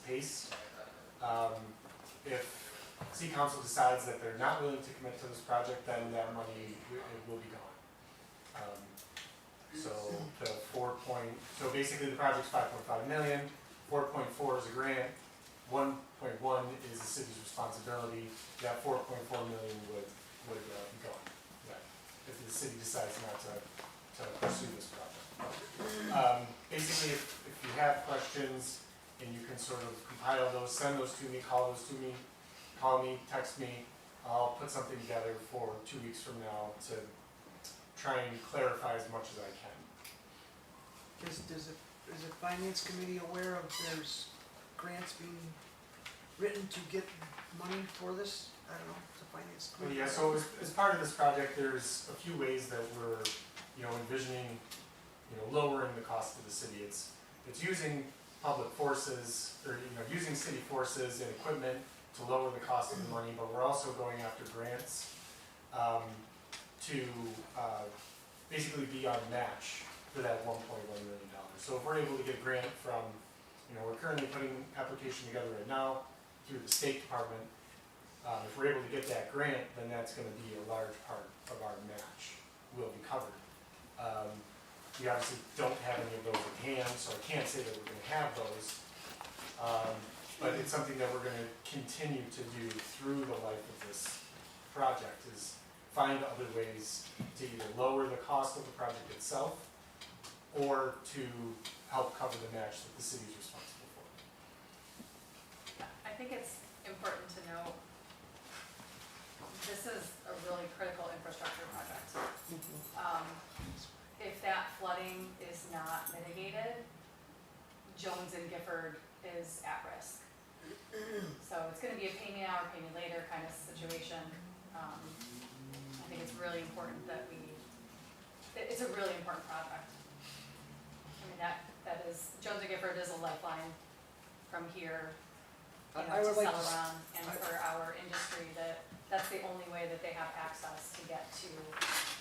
Speaker 16: pace. If city council decides that they're not willing to commit to this project, then that money will be gone. So basically the project's 5.5 million, 4.4 is a grant, 1.1 is the city's responsibility. That 4.4 million would be gone. If the city decides not to pursue this project. Basically, if you have questions and you can sort of compile those, send those to me, call me, text me. I'll put something together for 2 weeks from now to try and clarify as much as I can.
Speaker 15: Is the finance committee aware of there's grants being written to get money for this? I don't know, the finance committee.
Speaker 16: Yeah, so as part of this project, there's a few ways that we're, envisioning, lowering the cost of the city. It's using public forces, or, using city forces and equipment to lower the cost of the money, but we're also going after grants to basically be our match for that $1.1 million. So if we're able to get a grant from, we're currently putting an application together right now through the State Department. If we're able to get that grant, then that's going to be a large part of our match will be covered. We obviously don't have any of those at hand, so I can't say that we're going to have those. But it's something that we're going to continue to do through the life of this project, is find other ways to either lower the cost of the project itself or to help cover the match that the city is responsible for.
Speaker 2: I think it's important to note, this is a really critical infrastructure project. If that flooding is not mitigated, Jones and Gifford is at risk. So it's gonna be a pay me now or pay me later kind of situation. I think it's really important that it's a really important project. I mean, that is, Jones and Gifford is a lifeline from here, to Celeron, and for our industry, that's the only way that they have access to get to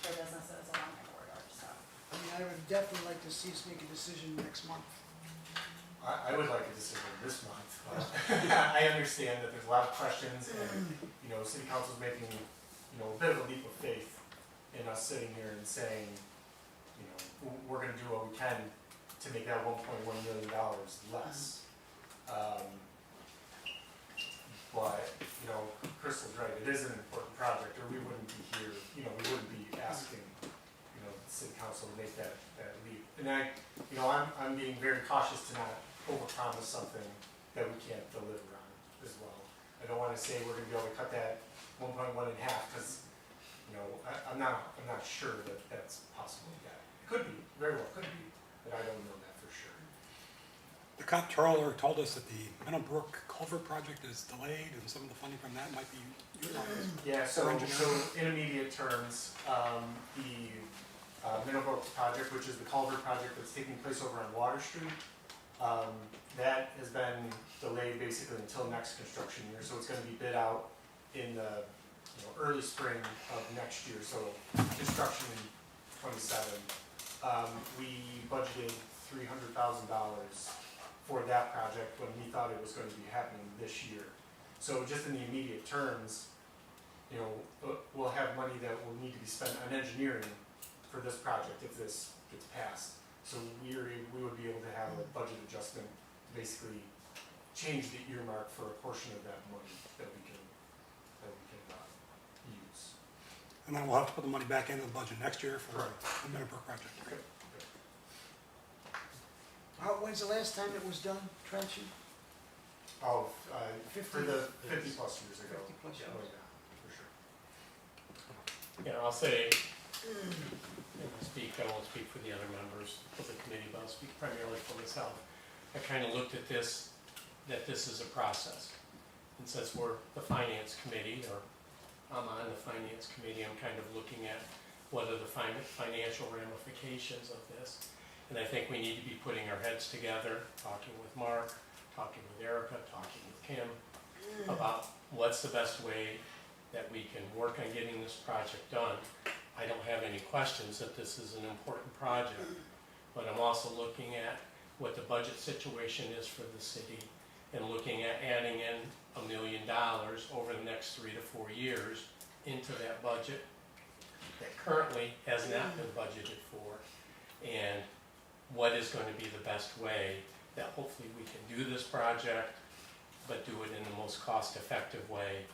Speaker 2: their businesses along the corridor, so.
Speaker 15: I mean, I would definitely like to see us make a decision next month.
Speaker 16: I would like a decision this month. I understand that there's a lot of questions and, city council's making, a bit of a leap of faith in us sitting here and saying, we're gonna do what we can to to make that $1.1 million less. But, you know, Crystal's right, it is an important project, or we wouldn't be here, you know, we wouldn't be asking, you know, the city council to make that leap. And I'm being very cautious to not overpromise something that we can't deliver on as well. I don't wanna say we're gonna be able to cut that 1.1 in half, cause, you know, I'm not sure that that's possible yet. It could be, very well could be, but I don't know that for sure.
Speaker 17: The comptroller told us that the Meadowbrook Culvert project is delayed and some of the funding from that might be utilized.
Speaker 16: Yeah, so
Speaker 17: engineering.
Speaker 16: in immediate terms, the Middlebrook project, which is the culvert project that's taking place over on Water Street, that has been delayed basically until next construction year, so it's gonna be bid out in the early spring of next year, so construction in '27. We budgeted $300,000 for that project when we thought it was going to be happening this year. So just in the immediate terms, you know, we'll have money that will need to be spent on engineering for this project if this gets passed. So we would be able to have a budget adjustment to basically change the earmark for a portion of that money that we can use.
Speaker 17: And then we'll have to put the money back into the budget next year for
Speaker 16: Correct.
Speaker 17: the Meadowbrook project.
Speaker 16: Okay.
Speaker 15: When's the last time it was done, trenching?
Speaker 16: Oh, for the
Speaker 15: 50
Speaker 16: 50-plus years ago.
Speaker 15: 50 plus
Speaker 16: Yeah,
Speaker 15: years.
Speaker 16: for sure.
Speaker 14: Yeah, I'll say, I won't speak for the other members of the committee, but I'll speak primarily for myself. I kind of looked at this, that this is a process. And since we're the finance committee, or I'm on the finance committee, I'm kind of looking at what are the financial ramifications of this. And I think we need to be putting our heads together, talking with Mark, talking with Erica, talking with Kim, about what's the best way that we can work on getting this project done. I don't have any questions that this is an important project, but I'm also looking at what the budget situation is for the city and looking at adding in $1 million over the next 3 to 4 years into that budget that currently has not been budgeted for, and what is going to be the best way that hopefully we can do this project, but do it in the most cost-effective way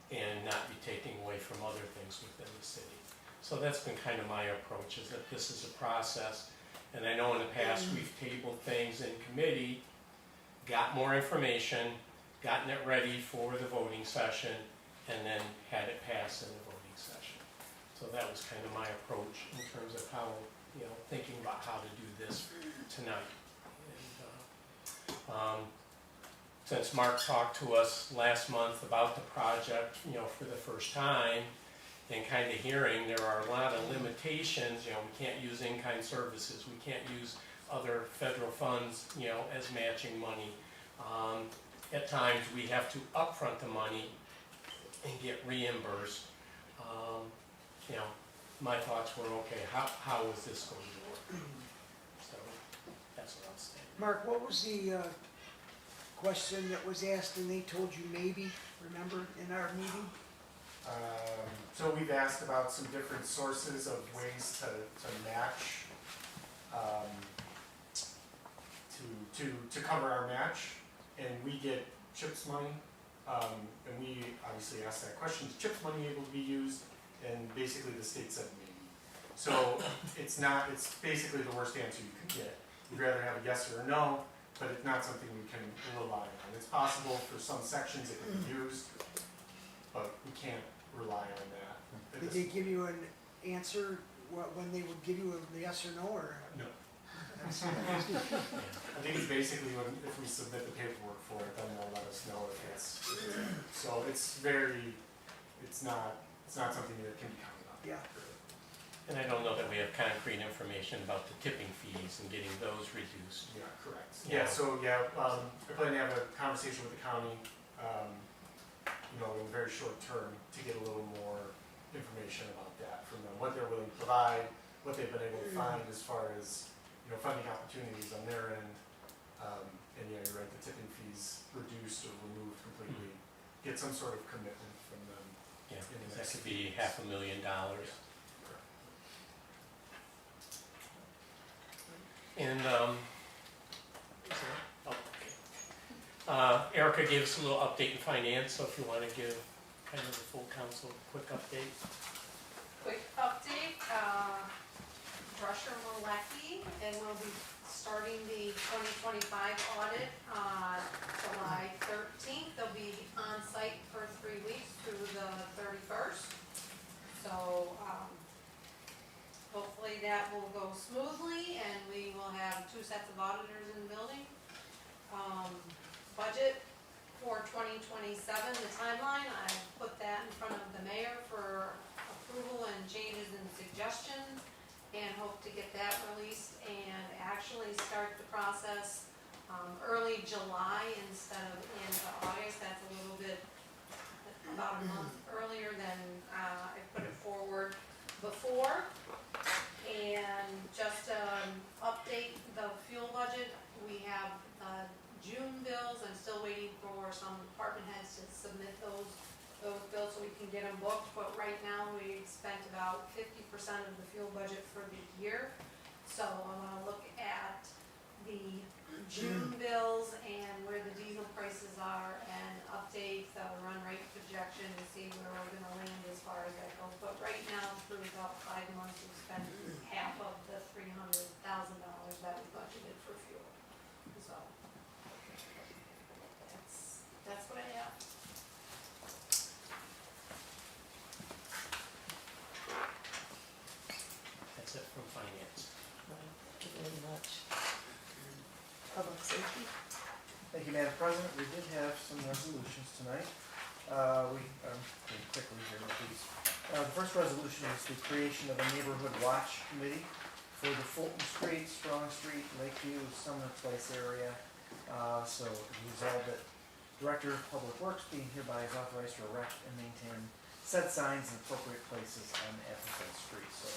Speaker 14: and not be taking away from other things within the city. So that's been kind of my approach, is that this is a process. And I know in the past we've tabled things in committee, got more information, gotten it ready for the voting session, and then had it pass in the voting session. So that was kind of my approach in terms of how, thinking about how to do this tonight. And, since Mark talked to us last month about the project, for the first time, and kind of hearing there are a lot of limitations, we can't use in-kind services, we can't use other federal funds, as matching money. At times we have to upfront the money and get reimbursed. My thoughts were, okay, how is this going to work? So that's what I'll say.
Speaker 15: Mark, what was the question that was asked and they told you maybe, remember, in our meeting?
Speaker 16: So we've asked about some different sources of ways to match, to cover our match, and we get CHIPS money, and we obviously asked that question, is CHIPS money able to be used? And basically the state said maybe. So it's basically the worst answer you can get. You'd rather have a yes or a no, but it's not something we can rely on. It's possible for some sections it can be used, but we can't rely on that.
Speaker 15: Did they give you an answer when they would give you a yes or no, or?
Speaker 16: No. I think it's basically if we submit the paperwork for it, then they'll let us know if it's, so it's not something that can be counted on.
Speaker 15: Yeah.
Speaker 14: And I don't know that we have concrete information about the tipping fees and getting those reduced.
Speaker 16: Yeah, correct.
Speaker 14: Yeah.
Speaker 16: I plan to have a conversation with the county, in the very short term to get a little more information about that from them, what they're willing to provide, what they've been able to find as far as, funding opportunities on their end. And yeah, you're right, the tipping fees reduced or removed completely. Get some sort of commitment from them.
Speaker 14: Yeah, that could be $500,000. And Erica gave us a little update in finance, so if you want to give kind of the full council a quick update.
Speaker 18: Quick update, Drusher Malecki, and we'll be starting the 2025 audit on July 13th. They'll be on site for 3 weeks through the 31st. So hopefully that will go smoothly and we will have 2 sets of auditors in the building. Budget for 2027, the timeline, I put that in front of the mayor for approval and changes and suggestions, and hope to get that released and actually start the process early July instead of into August. That's a little bit, about a month earlier than I put it forward before. And just update the fuel budget, we have June bills. I'm still waiting for some department heads to submit those bills so we can get them booked, but right now we've spent about 50% of the fuel budget for the year. So I'm gonna look at the June bills and where the diesel prices are and update the run rate projection and see where we're gonna land as far as that goes. But right now, through about 5 months, we've spent half of the $300,000 that we budgeted for fuel. So that's what I have.
Speaker 14: That's it from finance.
Speaker 1: Thank you very much. Public safety?
Speaker 13: Thank you, Madam President. We did have some resolutions tonight. Pretty quickly here, please. The first resolution is the creation of a neighborhood watch committee for the Fulton Street, Strong Street, Lakeview, Sumner Place area. So resolved that Director of Public Works being hereby is authorized to erect and maintain said signs in appropriate places on the aforesaid street. So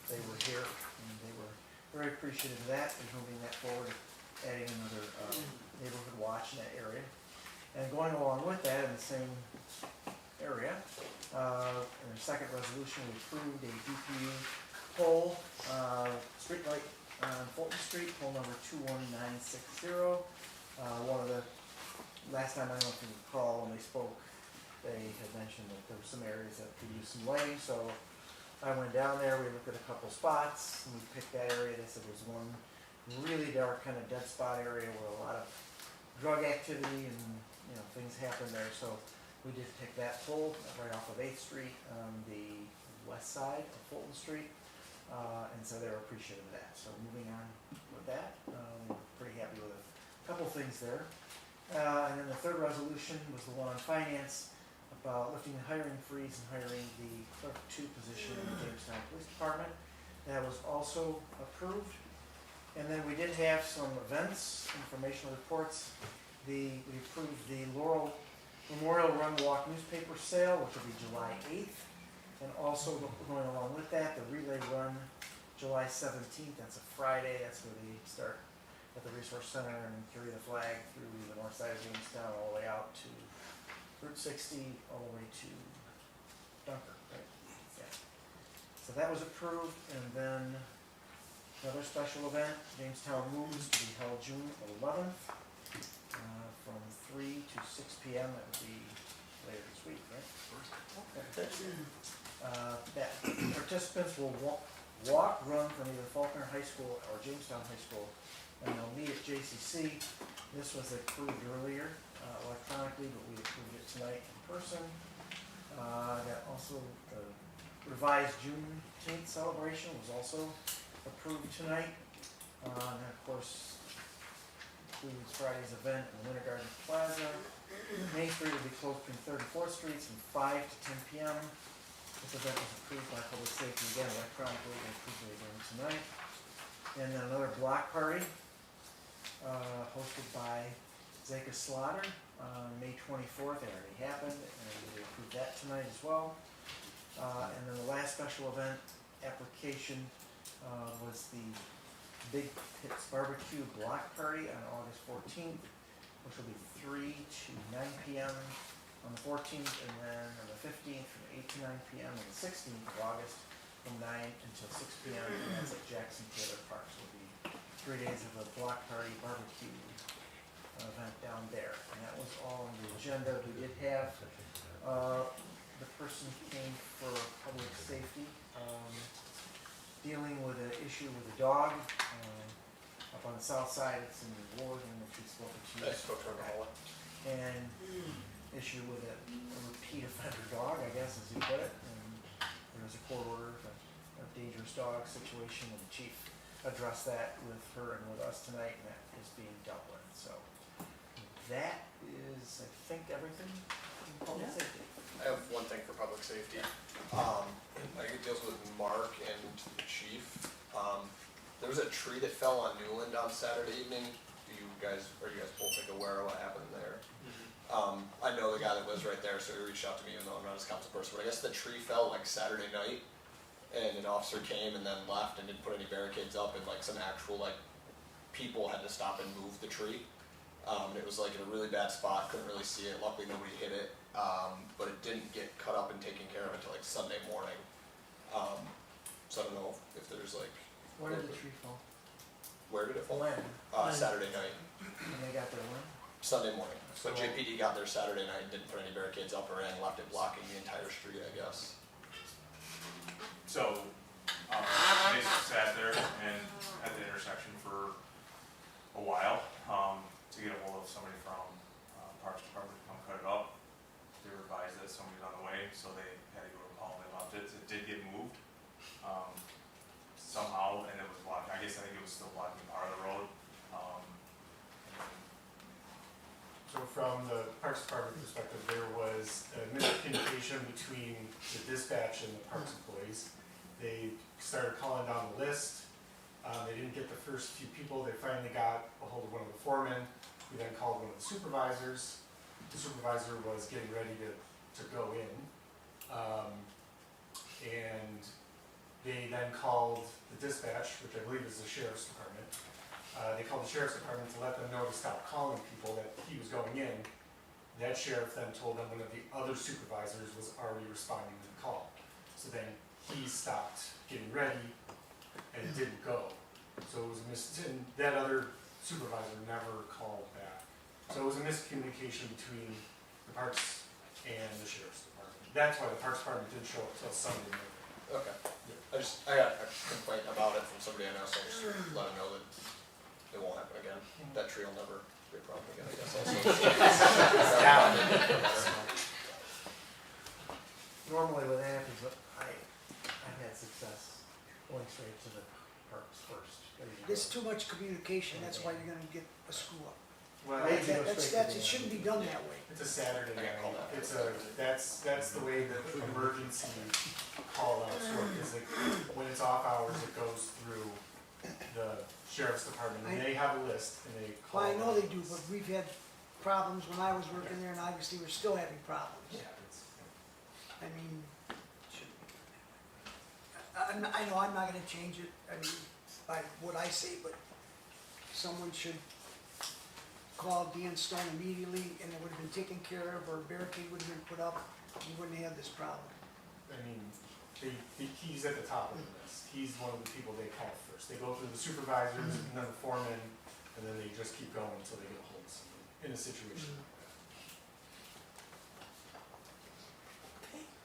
Speaker 13: they were here and they were very appreciative of that and moving that forward, adding another neighborhood watch in that area. And going along with that in the same area, in the second resolution, we approved a DPU pole, street light on Fulton Street, pole number 21960. One of the, last time, I don't know if you recall, when they spoke, they had mentioned that there were some areas that could use some lighting, so I went down there, we looked at a couple spots, and we picked that area. They said there's one really dark, kind of dead spot area where a lot of drug activity and, you know, things happen there, so we did pick that pole right off of 8th Street on the west side of Fulton Street, and so they were appreciative of that. So moving on with that, we're pretty happy with a couple things there. And then the third resolution was the one on finance about lifting the hiring freeze and hiring the clerk 2 position in the Jamestown Police Department. That was also approved. And then we did have some events, informational reports. We approved the Laurel Memorial Run Walk newspaper sale, which will be July 8th. And also going along with that, the relay run July 17th. That's a Friday. That's where they start at the Resource Center and carry the flag through the north side of Jamestown all the way out to Route 60, all the way to Dunkirk, right? Yeah. So that was approved, and then another special event, Jamestown Moves, to be held June 11th, from 3 to 6 p.m. That would be later this week, right? Okay. That participants will walk, run from either Faulkner High School or Jamestown High School, and they'll meet at JCC. This was approved earlier electronically, but we approved it tonight in person. That also, the revised Juneteenth celebration was also approved tonight. And then, of course, includes Friday's event in the Winter Garden Plaza. Main Street will be closed between 3rd and 4th Streets from 5 to 10 p.m. This event was approved by Public Safety again electronically, and approved it again tonight. And then another block party hosted by Zeka Slaughter on May 24th. It already happened, and we approved that tonight as well. And then the last special event application was the Big Hits Barbecue Block Party on August 14th, which will be 3 to 9 p.m. on the 14th, and then on the 15th from 8 to 9 p.m. on the 16th of August from 9 until 6 p.m. and that's at Jackson Taylor Park. So it'll be 3 days of a block party barbecue event down there. And that was all on the agenda. We did have, the person came for public safety, dealing with an issue with a dog, up on the south side. It's in the ward, and if you spoke to you.
Speaker 5: I spoke to her in the hallway.
Speaker 13: And issue with a repeat offender dog, I guess, as you put it. And there was a court order, a dangerous dog situation, and the chief addressed that with her and with us tonight, and that is being dealt with. So that is, I think, everything in public safety.
Speaker 19: I have one thing for public safety. I think it deals with Mark and the chief. There was a tree that fell on Newland on Saturday evening. Are you guys both aware of what happened there? I know the guy that lives right there, so he reached out to me even though I'm not his council person, but I guess the tree fell like Saturday night, and an officer came and then left and didn't put any barricades up, and like some actual like people had to stop and move the tree. And it was like in a really bad spot, couldn't really see it. Luckily nobody hit it, but it didn't get cut up and taken care of until like Sunday morning. So I don't know if there's like.
Speaker 13: Where did the tree fall?
Speaker 19: Where did it fall?
Speaker 13: When?
Speaker 19: Saturday night.
Speaker 13: And they got there when?
Speaker 19: Sunday morning. So JPD got there Saturday night and didn't put any barricades up or anything, left it blocking the entire street, I guess.
Speaker 20: So, basically sat there and at the intersection for a while, to get a hold of somebody from, Parks Department to come cut it up. They were advised that somebody's on the way, so they had to go to Paul and they left it. It did get moved, somehow, and it was blocking, I think it was still blocking part of the road.
Speaker 16: So from the Parks Department perspective, there was a miscommunication between the dispatch and the Parks employees. They started calling down the list. They didn't get the first few people. They finally got a hold of one of the foremen. We then called one of the supervisors. The supervisor was getting ready to go in. And they then called the dispatch, which I believe is the sheriff's department. They called the sheriff's department to let them know to stop calling people that he was going in. That sheriff then told them one of the other supervisors was already responding to the call. So then he stopped getting ready and didn't go. So it was and that other supervisor never called back. So it was a miscommunication between the Parks and the sheriff's department. That's why the Parks department didn't show up until Sunday morning.
Speaker 19: Okay. I got a complaint about it from somebody I know, so I just let them know that it won't happen again. That tree will never be a problem again, I guess also.
Speaker 13: Normally what happens, I've had success going straight to the parks first.
Speaker 15: There's too much communication, that's why you're gonna get a screw up.
Speaker 16: Well,
Speaker 15: It shouldn't be done that way.
Speaker 16: It's a Saturday night. That's the way that emergency call outs work, is like, when it's off hours, it goes through the sheriff's department, and they have a list, and they call.
Speaker 15: Well, I know they do, but we've had problems when I was working there, and obviously we're still having problems.
Speaker 16: Yeah,
Speaker 15: I mean, I know I'm not gonna change it, I mean, by what I say, but someone should call Dan Stone immediately, and it would have been taken care of, or a barricade would have been put up, you wouldn't have this problem.
Speaker 16: I mean, he's at the top of the list. He's one of the people they call first. They go through the supervisors and then the foreman, and then they just keep going until they get a hold of somebody in a situation like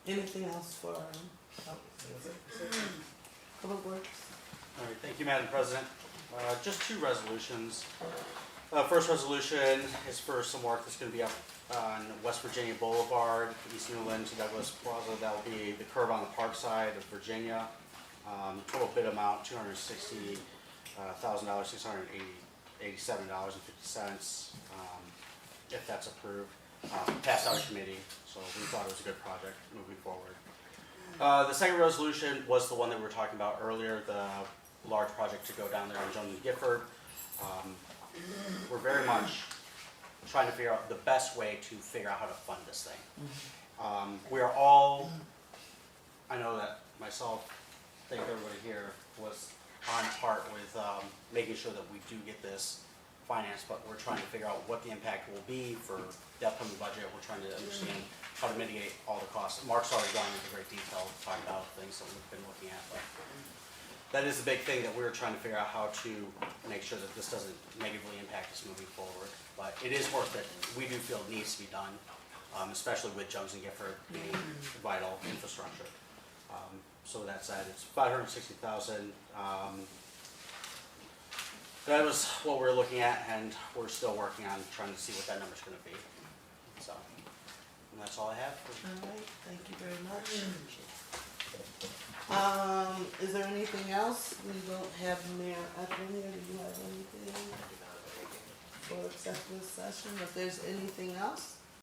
Speaker 16: that.
Speaker 1: Anything else for, Public Works?
Speaker 21: All right, thank you, Madam President. Just two resolutions. First resolution is for some work that's going to be up on West Virginia Boulevard, East Newland to Douglas Plaza. That will be the curve on the park side of Virginia. Total bid amount $260,000, $687.50, if that's approved. Passed out of committee, so we thought it was a good project moving forward. The second resolution was the one that we were talking about earlier, the large project to go down there on Jones and Gifford. We're very much trying to figure out the best way to figure out how to fund this thing. We are all, I know that myself, I think everybody here was on part with making sure that we do get this financed, but we're trying to figure out what the impact will be for the upcoming budget. We're trying to understand how to mitigate all the costs. Mark's already gone into great detail talking about things that we've been looking at. But that is the big thing that we're trying to figure out how to make sure that this doesn't negatively impact us moving forward. But it is work that we do feel needs to be done, especially with Jones and Gifford being vital infrastructure. So that said, it's $560,000. That was what we're looking at, and we're still working on trying to see what that number's gonna be. So, and that's all I have.
Speaker 1: All right, thank you very much. Is there anything else? We don't have Mayor Eplin here. Do you have anything for executive session? If there's anything else,